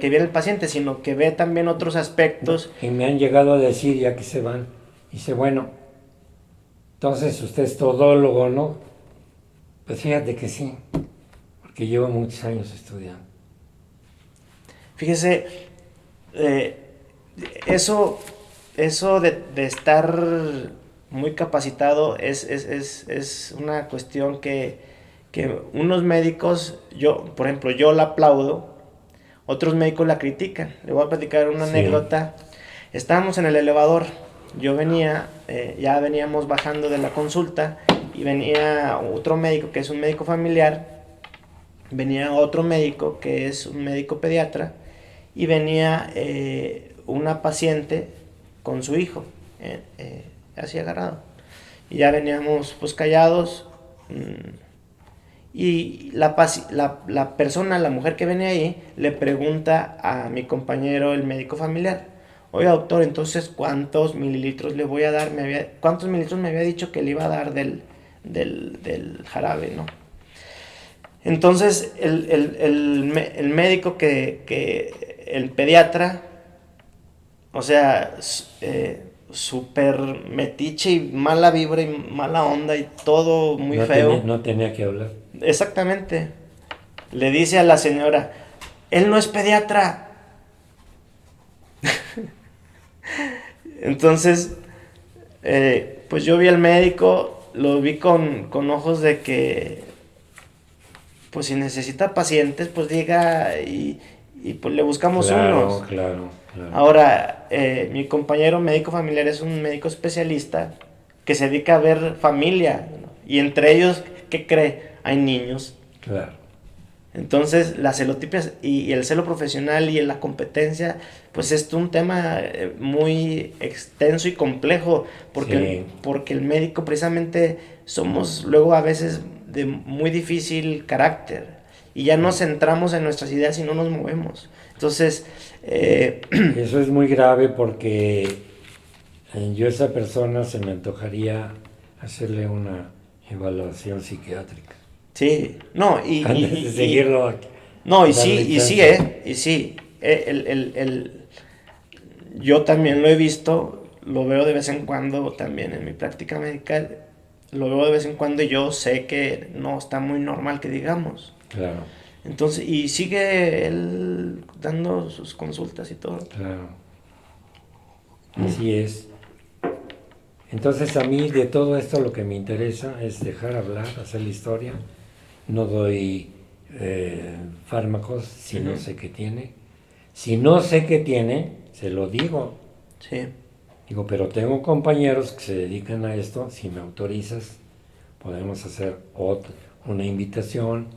viene el paciente, sino que ve también otros aspectos. Y me han llegado a decir, ya que se van, dice: bueno, Entonces, usted es todólogo, ¿no? Pues fíjate que sí, porque llevo muchos años estudiando. Fíjese, eso, eso de estar muy capacitado es una cuestión que unos médicos, por ejemplo, yo la aplaudo, otros médicos la critican. Le voy a platicar una Sí. anécdota. Estábamos en el elevador, yo venía, ya veníamos bajando de la consulta y venía otro médico que es un médico familiar, venía otro médico que es un médico pediatra y venía una paciente con su hijo, así agarrado. Y ya veníamos pues callados. Y la persona, la mujer que venía ahí, le pregunta a mi compañero, el médico familiar: oiga doctor, entonces ¿cuántos mililitros le voy a dar? ¿Cuántos mililitros me había dicho que le iba a dar del jarabe, no? Entonces el médico el pediatra, o sea, súper metiche y mala vibra y mala onda y todo muy feo. No tenía que hablar. Exactamente. Le dice a la señora: él no es pediatra. Entonces, pues yo vi al médico, lo vi con ojos de que, pues si necesita pacientes, pues diga y pues le buscamos unos. Claro. Ahora, mi compañero médico familiar es un médico especialista que se dedica a ver familia, ¿no? Y entre ellos, ¿qué cree? Hay niños. Claro. Entonces, la celotipia y el celo profesional y la competencia, pues es un tema muy extenso y complejo, porque el médico precisamente somos luego a veces de muy difícil carácter y ya nos centramos en nuestras ideas y no nos movemos. Entonces, eso es muy grave porque yo a esa persona se me antojaría hacerle una evaluación psiquiátrica. sí, no, Antes de seguirlo. no, y darle sí, chance. y sí, yo también lo he visto, lo veo de vez en cuando también en mi práctica médica, lo veo de vez en cuando y yo sé que no está muy normal que digamos. Claro, Entonces, y sigue él dando sus consultas y todo. claro. Así es. Entonces a mí de todo esto lo que me interesa es dejar hablar, hacer la historia. No doy fármacos si no sé qué tiene. Si no sé qué tiene, se lo digo. Sí, Digo, pero tengo compañeros que se dedican a esto. Si me autorizas, podemos hacer una invitación.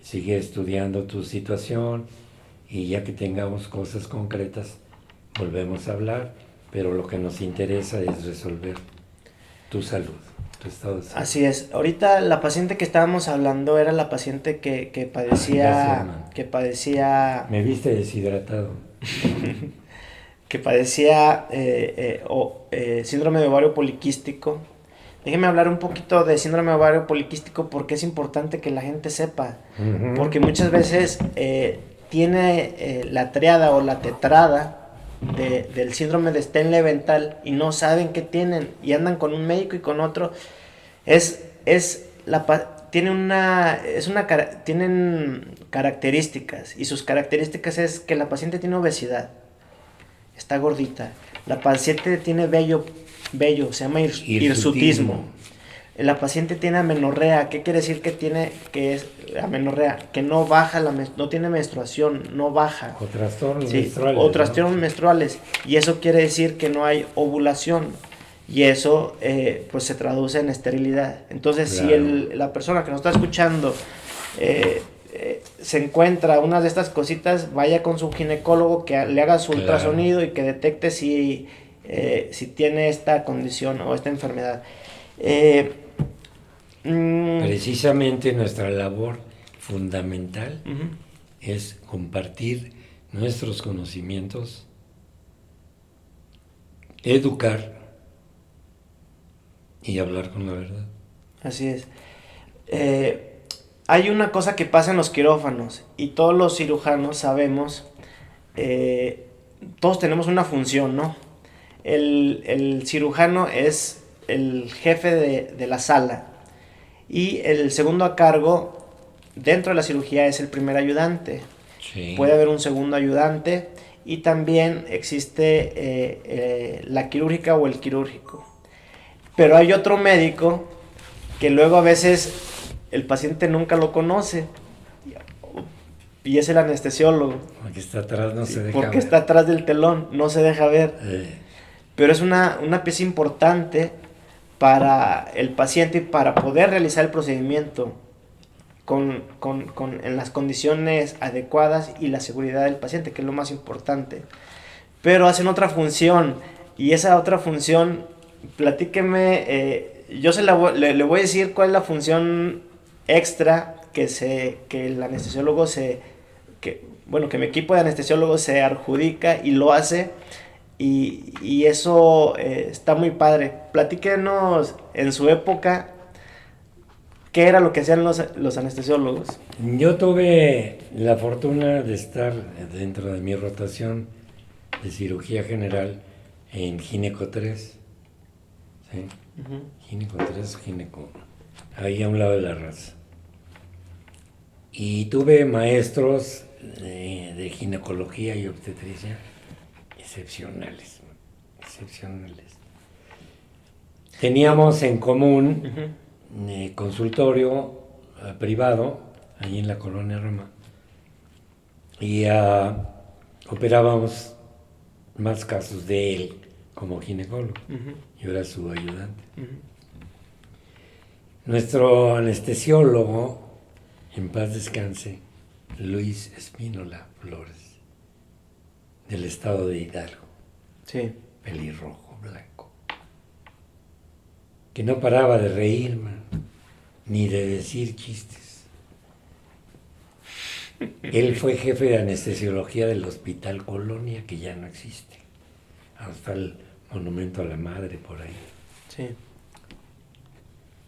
Sigue estudiando tu situación y ya que tengamos cosas concretas, volvemos a hablar. Pero lo que nos interesa es resolver tu salud, tu estado de salud. así es. Ahorita la paciente que estábamos hablando era la paciente Gracias, man. que padecía, Me viste deshidratado. síndrome de ovario poliquístico. Déjeme hablar un poquito de síndrome de ovario poliquístico porque es importante que la gente sepa. Ujú. Porque muchas veces tiene la triada o la tetrada del síndrome de Stenleventhal y no saben qué tienen y andan con un médico y con otro. Tienen características y sus características es que la paciente tiene obesidad, está gordita, la paciente tiene vello, se llama hirsutismo. La paciente tiene amenorrea. ¿Qué quiere decir que es amenorrea? Que no baja, no tiene menstruación, no baja. O trastornos Sí, menstruales. o trastornos menstruales. Y eso quiere decir que no hay ovulación. Y eso pues se traduce en esterilidad. Entonces, Claro. si la persona que nos está escuchando se encuentra una de estas cositas, vaya con su ginecólogo que le haga su ultrasonido y que detecte si tiene esta condición o esta enfermedad. Precisamente nuestra labor fundamental Uh-huh. es compartir nuestros conocimientos, educar y hablar con la verdad. Así es. Hay una cosa que pasa en los quirófanos y todos los cirujanos sabemos, todos tenemos una función, ¿no? El cirujano es el jefe de la sala. Y el segundo a cargo dentro de la cirugía es el primer ayudante. Sí. Puede haber un segundo ayudante y también existe la quirúrgica o el quirúrgico. Pero hay otro médico que luego a veces el paciente nunca lo conoce y es el anestesiólogo. Porque está atrás, no se deja Porque ver. está atrás del telón, no se deja ver. Pero es una pieza importante para el paciente y para poder realizar el procedimiento en las condiciones adecuadas y la seguridad del paciente, que es lo más importante. Pero hacen otra función y esa otra función, platíqueme, yo le voy a decir cuál es la función extra que el anestesiólogo que mi equipo de anestesiólogos se adjudica y lo hace. Y eso está muy padre. Platíquenos en su época, ¿qué era lo que hacían los anestesiólogos? Yo tuve la fortuna de estar dentro de mi rotación de cirugía general en Gineco 3. ¿Sí? Uh-huh. Gineco 3, Gineco, ahí a un lado de la raza. Y tuve maestros de ginecología y obstetricia excepcionales. Teníamos en común consultorio privado, allí en la colonia Roma, y operábamos más casos de él como ginecólogo. Yo era su ayudante. Nuestro anestesiólogo, en paz descanse, Luis Espínola Flores, del estado de Hidalgo. Sí. Pelirrojo, blanco. Que no paraba de reír, man, ni de decir chistes. Él fue jefe de anestesiología del Hospital Colonia, que ya no existe. Hasta el Monumento a la Madre por ahí. Sí.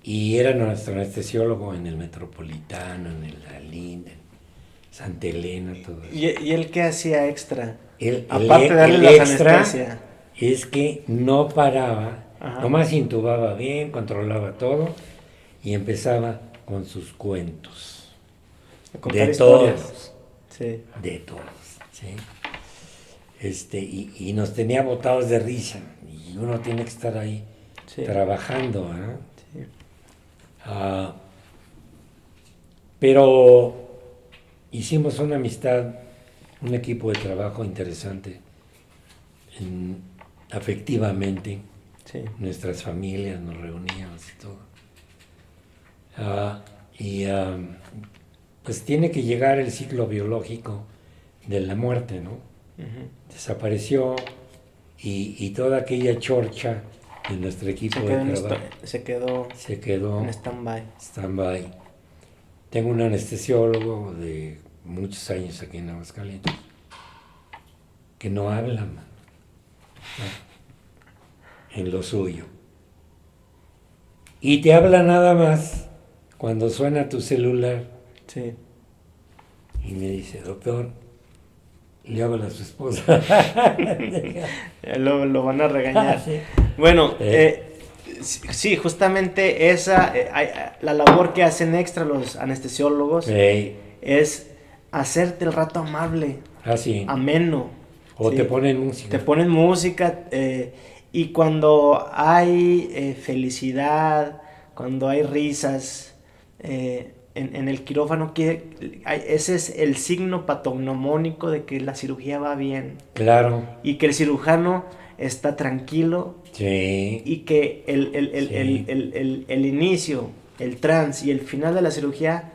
Y era nuestro anestesiólogo en el Metropolitano, en el Alín, en Santa Elena, todo eso. ¿Y él qué hacía extra? Aparte de darle la anestesia. Es que no paraba, Ajá. nomás intubaba bien, controlaba todo y empezaba con sus cuentos. Contar De historias. todos. Sí. De todos, ¿sí? Y nos tenía botados de risa y uno tiene que estar ahí trabajando, ¿eh? Sí. Pero hicimos una amistad, un equipo de trabajo interesante, afectivamente. Sí. Nuestras familias nos reuníamos y todo. Pues tiene que llegar el ciclo biológico de la muerte, ¿no? Uh-huh. Desapareció y toda aquella chorcha de nuestro equipo de trabajo se quedó en stand-by. Tengo un anestesiólogo de muchos años aquí en Aguascalientes que no habla, man, en lo suyo. Y te habla nada más cuando suena tu celular. Sí. Y me dice, doctor, le habla a su esposa. Lo van a regañar. Sí. Bueno, sí, justamente esa, la labor que hacen extra los anestesiólogos es hacerte el rato amable, sí. ameno. O ¿sí? te ponen música. Te ponen música y cuando hay felicidad, cuando hay risas en el quirófano, ese es el signo patognomónico de que la cirugía va bien. Claro. Y que el cirujano está tranquilo. Sí. Y que el inicio, el trans y el final de la cirugía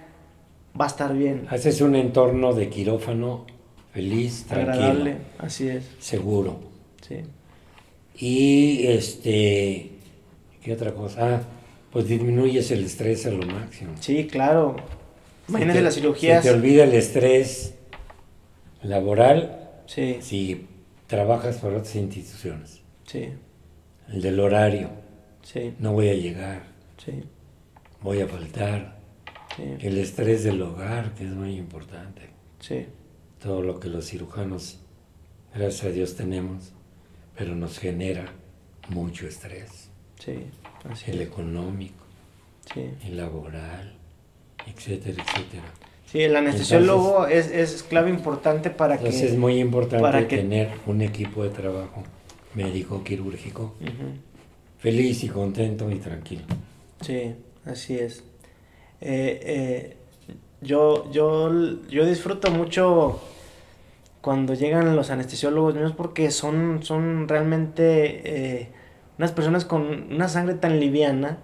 va a estar bien. Haces un entorno de quirófano feliz, tranquilo. Agradable, así es. Seguro. Sí. Y ¿qué otra cosa? Pues disminuyes el estrés a lo máximo. Sí, claro. Imagínate las cirugías. Se te olvida el estrés laboral. Sí. Si trabajas por otras instituciones. Sí. El del horario. Sí. No voy a llegar. Sí. Voy a faltar. Sí. El estrés del hogar, que es muy importante. Sí. Todo lo que los cirujanos, gracias a Dios, tenemos, pero nos genera mucho estrés. Sí, así el es. económico, Sí. el laboral, etcétera, etcétera. Sí, el anestesiólogo es clave importante para Entonces que... es muy importante para que tener un equipo de trabajo médico quirúrgico Ujú. feliz y contento y tranquilo. Sí, así es. Eh, eh, yo disfruto mucho cuando llegan los anestesiólogos míos porque son realmente unas personas con una sangre tan liviana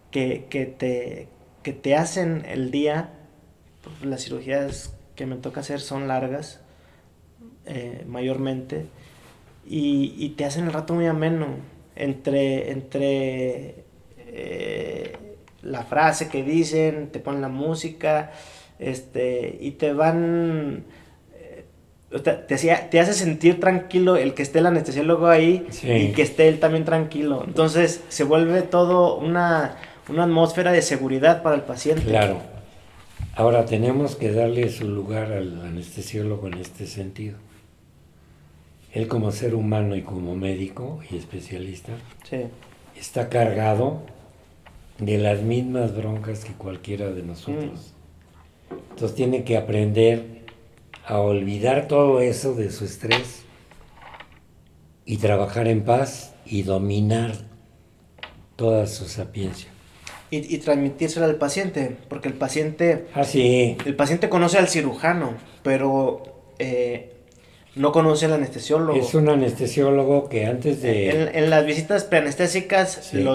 que, que, te, que te hacen el día. Las cirugías que me toca hacer son largas, mayormente, y te hacen el rato muy ameno. Entre la frase que dicen, te ponen la música, y te van... te hace sentir tranquilo el que esté el anestesiólogo ahí y Sí, que esté él también tranquilo. Entonces se vuelve todo una atmósfera de seguridad para el paciente. claro. Ahora tenemos que darle su lugar al anestesiólogo en este sentido. Él como ser humano y como médico y especialista Sí. está cargado de las mismas broncas que cualquiera de Mm. nosotros. Entonces tiene que aprender a olvidar todo eso de su estrés y trabajar en paz y dominar toda su sapiencia. Y transmitírselo al paciente, porque Ah, sí, el paciente conoce al cirujano, pero no conoce al es anestesiólogo. un anestesiólogo que antes de... En las visitas preanestésicas Sí,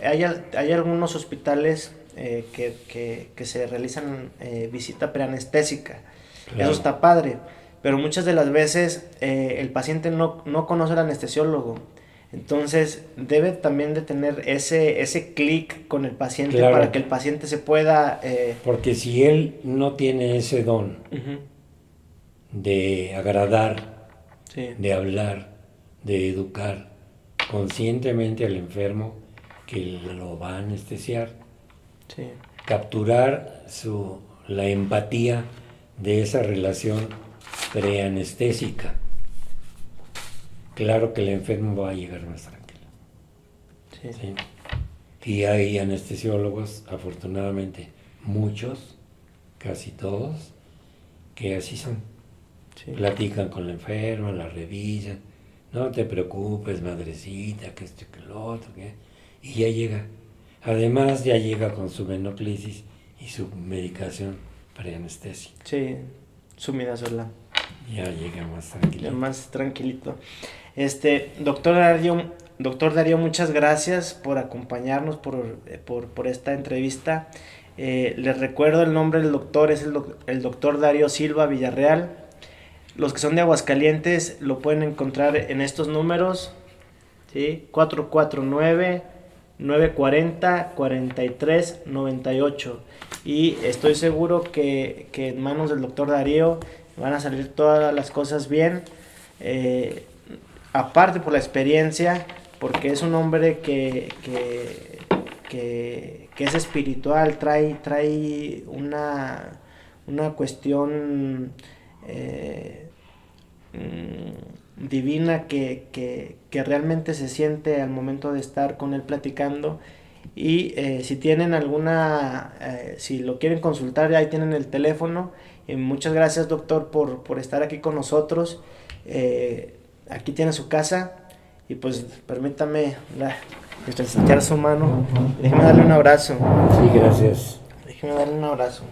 hay algunos hospitales que se realizan visita preanestésica. Eso claro, está padre, pero muchas de las veces el paciente no conoce al anestesiólogo. Entonces debe también de tener ese clic con el paciente para claro, que el paciente se pueda... porque si él no tiene ese don Ujú, de agradar, sí, de hablar, de educar conscientemente al enfermo que lo va a anestesiar, sí, capturar la empatía de esa relación preanestésica, claro que el enfermo va a llegar más tranquilo. sí, ¿Sí? Y hay anestesiólogos, afortunadamente, muchos, casi todos, que así son. sí. Platican con la enferma, la revisan. No te preocupes, madrecita, que esto, que lo otro, que... Y ya llega. Además, ya llega con su venoclisis y su medicación preanestésica. Sí, sumida sola. Ya llega más Ya tranquilo. más tranquilito. Doctor Darío, muchas gracias por acompañarnos, por esta entrevista. Les recuerdo el nombre del doctor, es el doctor Darío Silva Villarreal. Los que son de Aguascalientes lo pueden encontrar en estos números, ¿sí? 449-940-4398. Y estoy seguro que en manos del doctor Darío van a salir todas las cosas bien. Eh, Aparte por la experiencia, porque es un hombre que es espiritual, trae una cuestión divina que realmente se siente al momento de estar con él platicando. Y si tienen si lo quieren consultar, ahí tienen el teléfono. Muchas gracias, doctor, por estar aquí con nosotros. Aquí tiene su casa. Y pues permítame estrechar su mano. Déjeme darle un abrazo. Sí, gracias. Déjeme darle un abrazo.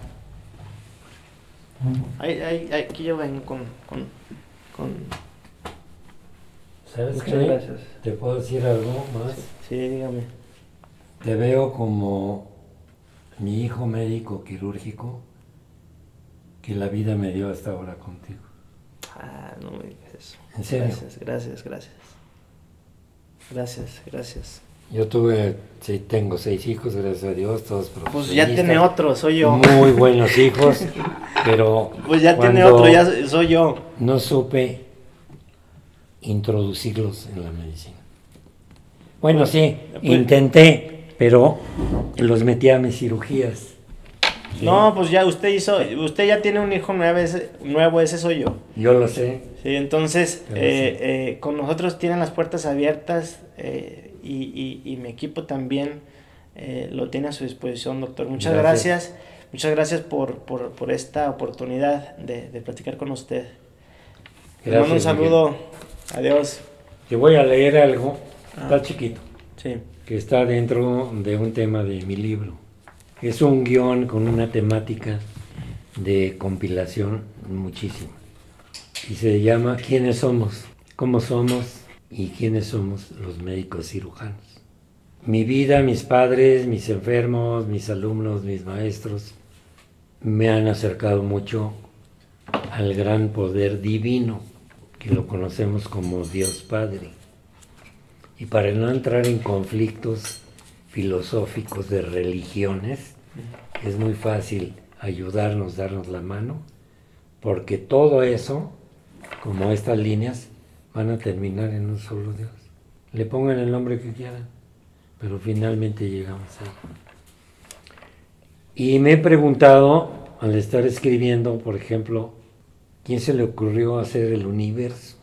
Aquí yo vengo con... ¿Sabes Muchas qué? gracias. ¿Te puedo decir algo más? Sí, dígame. Te veo como mi hijo médico quirúrgico que la vida me dio hasta ahora contigo. No me digas eso. ¿En serio? Gracias. Yo tengo 6 hijos, gracias a Dios, todos profesionistas. Pues ya tiene otro, soy yo. Muy buenos hijos, pero Pues ya tiene cuando otro, ya soy yo. no supe introducirlos en la medicina. Bueno, sí, Pues- intenté, pero los metí a mis cirugías. ¿Sí? No, pues ya usted ya tiene un hijo nuevo, ese soy yo. Yo lo sé. Sí, entonces Pero sí. con nosotros tienen las puertas abiertas y mi equipo también lo tiene a su disposición, doctor. Muchas Gracias. gracias. Muchas gracias por esta oportunidad de platicar con usted. Le mando un Gracias, Miguel. saludo. Adiós. Te voy a leer algo, está Ah. chiquito, Sí. que está dentro de un tema de mi libro. Es un guión con una temática de compilación muchísima. Y se llama ¿Quiénes somos? ¿Cómo somos? ¿Y quiénes somos los médicos cirujanos? Mi vida, mis padres, mis enfermos, mis alumnos, mis maestros me han acercado mucho al gran poder divino, que lo conocemos como Dios Padre. Y para no entrar en conflictos filosóficos de religiones, es muy fácil ayudarnos, darnos la mano, porque todo eso, como estas líneas, van a terminar en un solo Dios. Le pongan el nombre que quieran, pero finalmente llegamos ahí. Y me he preguntado, al estar escribiendo, por ejemplo, ¿quién se le ocurrió hacer el universo?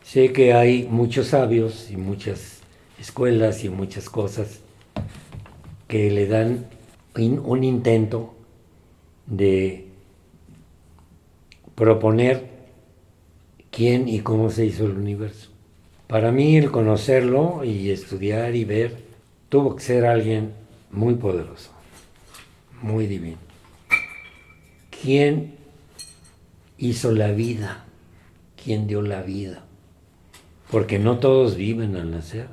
Sé que hay muchos sabios y muchas escuelas y muchas cosas que le dan un intento de proponer quién y cómo se hizo el universo. Para mí el conocerlo y estudiar y ver tuvo que ser alguien muy poderoso, muy divino. ¿Quién hizo la vida? ¿Quién dio la vida? Porque no todos viven al nacer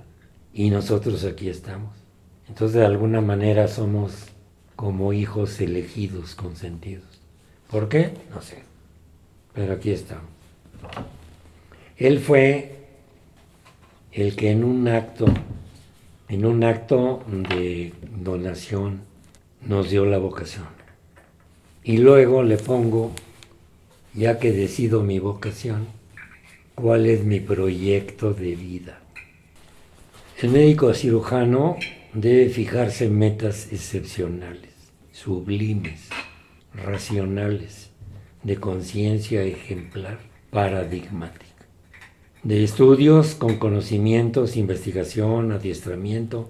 y nosotros aquí estamos. Entonces de alguna manera somos como hijos elegidos, consentidos. ¿Por qué? No sé. Pero aquí estamos. Él fue el que en un acto de donación nos dio la vocación. Y luego le pongo, ya que decido mi vocación, ¿cuál es mi proyecto de vida? El médico cirujano debe fijarse en metas excepcionales, sublimes, racionales, de conciencia ejemplar, paradigmática. De estudios con conocimientos, investigación, adiestramiento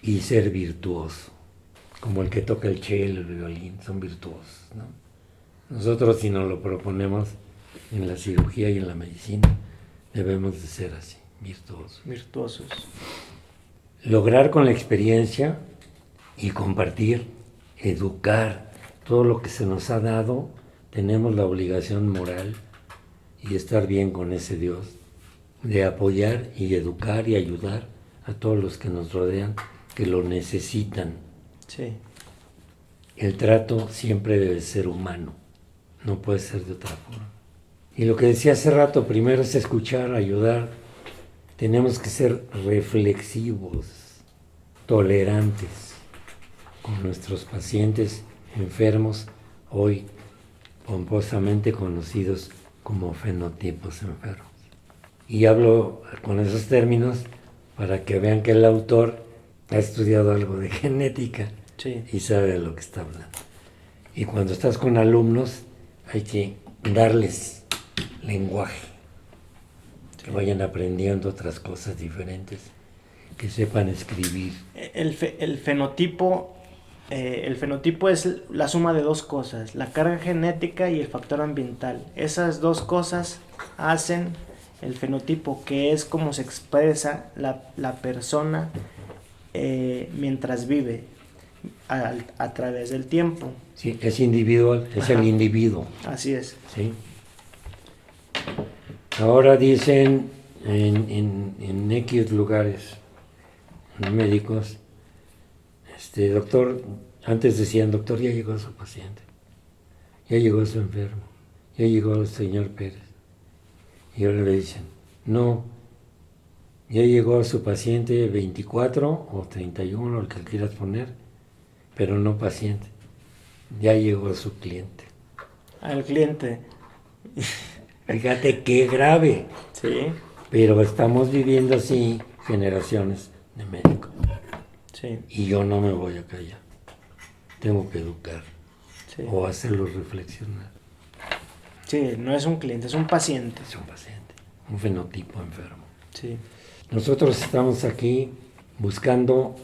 y ser virtuoso, como el que toca el cello, el violín, son virtuosos, ¿no? Nosotros, si nos lo proponemos en la cirugía y en la medicina, debemos de ser así, virtuosos. Virtuosos. Lograr con la experiencia y compartir, educar, todo lo que se nos ha dado, tenemos la obligación moral y estar bien con ese Dios, de apoyar y educar y ayudar a todos los que nos rodean, que lo necesitan. Sí. El trato siempre debe ser humano, no puede ser de otra forma. Y lo que decía hace rato, primero es escuchar, ayudar. Tenemos que ser reflexivos, tolerantes con nuestros pacientes enfermos, hoy pomposamente conocidos como fenotipos enfermos. Y hablo con esos términos para que vean que el autor ha estudiado algo de genética, Sí. y sabe de lo que está hablando. Y cuando estás con alumnos, hay que darles lenguaje, que vayan aprendiendo otras cosas diferentes, que sepan escribir. El fenotipo es la suma de dos cosas, la carga genética y el factor ambiental. Esas dos cosas hacen el fenotipo, que es como se expresa la persona mientras vive a través del tiempo. Sí, es individual, es Ajá. el individuo. Así es. ¿Sí? Ahora dicen en X lugares, médicos, doctor, antes decían, doctor, ya llegó su paciente, ya llegó su enfermo, ya llegó el señor Pérez. Y ahora le dicen, no, ya llegó su paciente 24 o 31, el que quieras poner, pero no paciente, ya llegó su cliente. Al cliente. Fíjate qué grave. Sí. Pero estamos viviendo así generaciones de médicos. Sí. Y yo no me voy a callar. Tengo que educar Sí. o hacerlos reflexionar. Sí, no es un cliente, es un paciente. Es un paciente, un fenotipo enfermo. Sí. Nosotros estamos aquí buscando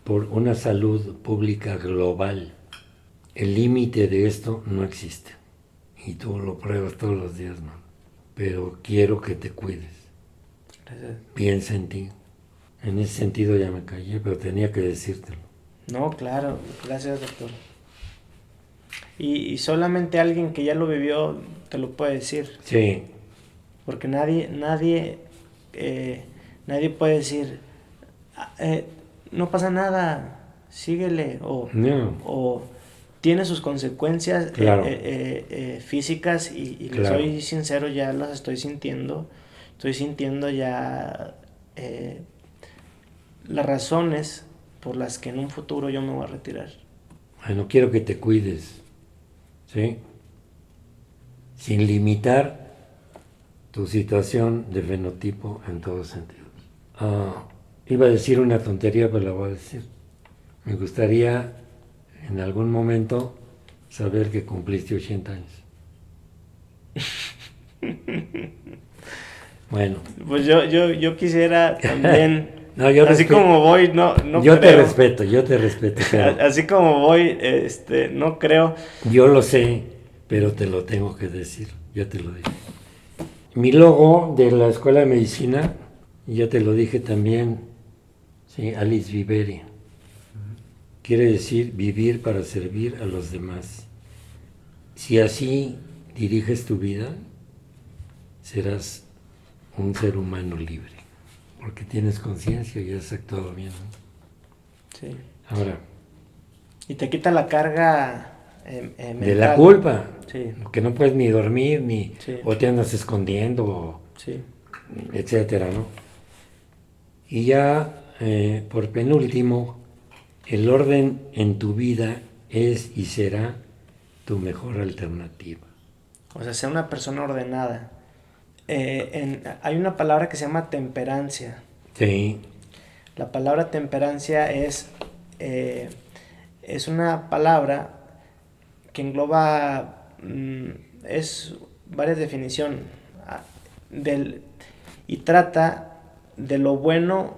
por una salud pública global. El límite de esto no existe. Y tú lo pruebas todos los días, ¿no? Pero quiero que te cuides. Gracias. Piensa en ti. En ese sentido ya me callé, pero tenía que decírtelo. No, claro, gracias, doctor. Y solamente alguien que ya lo vivió te lo puede decir. Sí. Porque nadie puede decir, no pasa nada, síguele, No. o tiene sus consecuencias Claro. físicas y Claro. les soy sincero, ya las estoy sintiendo ya las razones por las que en un futuro yo me voy a retirar. Bueno, quiero que te cuides, ¿sí? Sin limitar tu situación de fenotipo en todos sentidos. Iba a decir una tontería, pero la voy a decir. Me gustaría en algún momento saber que cumpliste 80 años. Bueno. Pues yo quisiera también, No, yo así respeto. como voy, no Yo creo. Yo te respeto. Pero Así como voy, no creo. yo lo sé, pero te lo tengo que decir, ya te lo dije. Mi logo de la Escuela de Medicina, ya te lo dije también, ¿sí? Alice Vivere. Quiere decir vivir para servir a los demás. Si así diriges tu vida, serás un ser humano libre, porque tienes conciencia y has actuado bien, ¿no? Sí. Ahora, Y te quita la carga mental. de la culpa, Sí. que no puedes ni dormir, Sí. o te andas escondiendo, Sí. etcétera, ¿no? Y ya, por penúltimo, el orden en tu vida es y será tu mejor alternativa. O sea, ser una persona ordenada. Hay una palabra que se llama temperancia. Sí, La palabra temperancia es una palabra que engloba es varias definiciones y trata de lo bueno,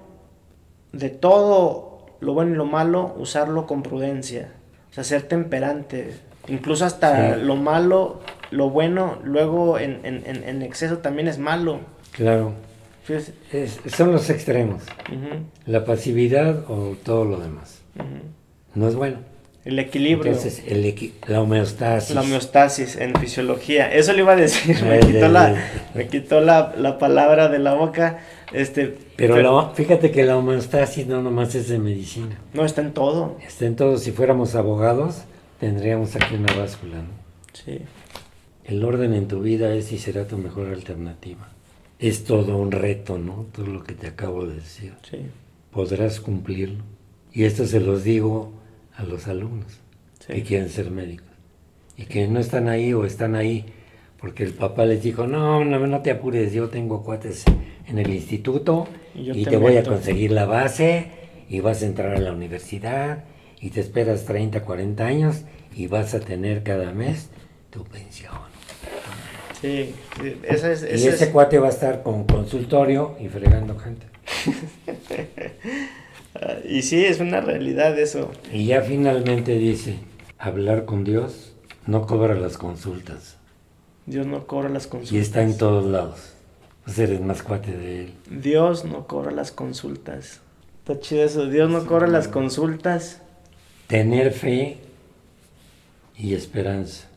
de todo lo bueno y lo malo, usarlo con prudencia. O sea, ser temperante. Incluso hasta Sí. lo malo, lo bueno, luego en exceso también es malo. claro. Fíjate. Son los extremos, Ujú, la pasividad o todo lo demás. ujú. No es bueno. El equilibrio. Entonces, la homeostasis. La homeostasis en fisiología. Eso le iba a decir. Me quitó la palabra de la boca. Pero fíjate que la homeostasis no nomás es de medicina. No, está en todo. Está en todo. Si fuéramos abogados, tendríamos aquí una báscula, ¿no? Sí. El orden en tu vida es y será tu mejor alternativa. Es todo un reto, ¿no? Todo lo que te acabo de decir. Sí. Podrás cumplirlo. Y esto se los digo a los alumnos Sí. que quieren ser médicos. Y que no están ahí o están ahí porque el papá les dijo, no te apures, yo tengo cuates en el instituto y te voy a conseguir la base y vas a entrar a la universidad y te esperas 30, 40 años y vas a tener cada mes tu pensión. Sí. Y ese cuate va a estar con consultorio y fregando gente. Y sí, es una realidad eso. Y ya finalmente dice, hablar con Dios no cobra las consultas. Dios no cobra las consultas. Y está en todos lados. Pues eres más cuate de él. Dios no cobra las consultas. Está chido eso. Dios no cobra las consultas. Tener fe y esperanza.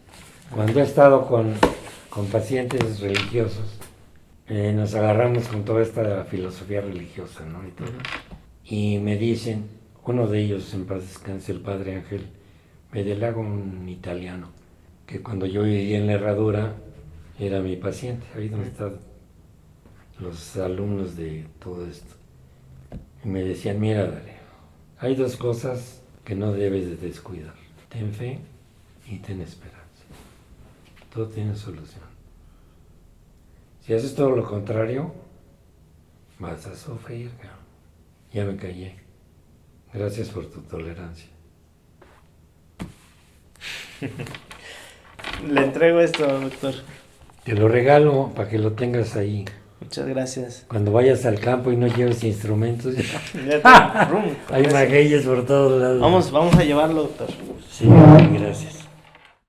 Cuando he estado con pacientes religiosos, nos agarramos con toda esta filosofía religiosa, ¿no? Y todo. Y me dicen, uno de ellos, en paz descanse, el padre Ángel Medelago, un italiano, que cuando yo vivía en la Herradura era mi paciente, ahí donde están los alumnos de todo esto. Y me decían, mira, Darío, hay dos cosas que no debes de descuidar. Ten fe y ten esperanza. Todo tiene solución. Si haces todo lo contrario, vas a sufrir, cabrón. Ya me callé. Gracias por tu tolerancia. Le entrego esto, doctor. Te lo regalo para que lo tengas ahí. Muchas gracias. Cuando vayas al campo y no lleves instrumentos, Ya rum, hay magueyes por todos lados. vamos a llevarlo, doctor. Sí, gracias.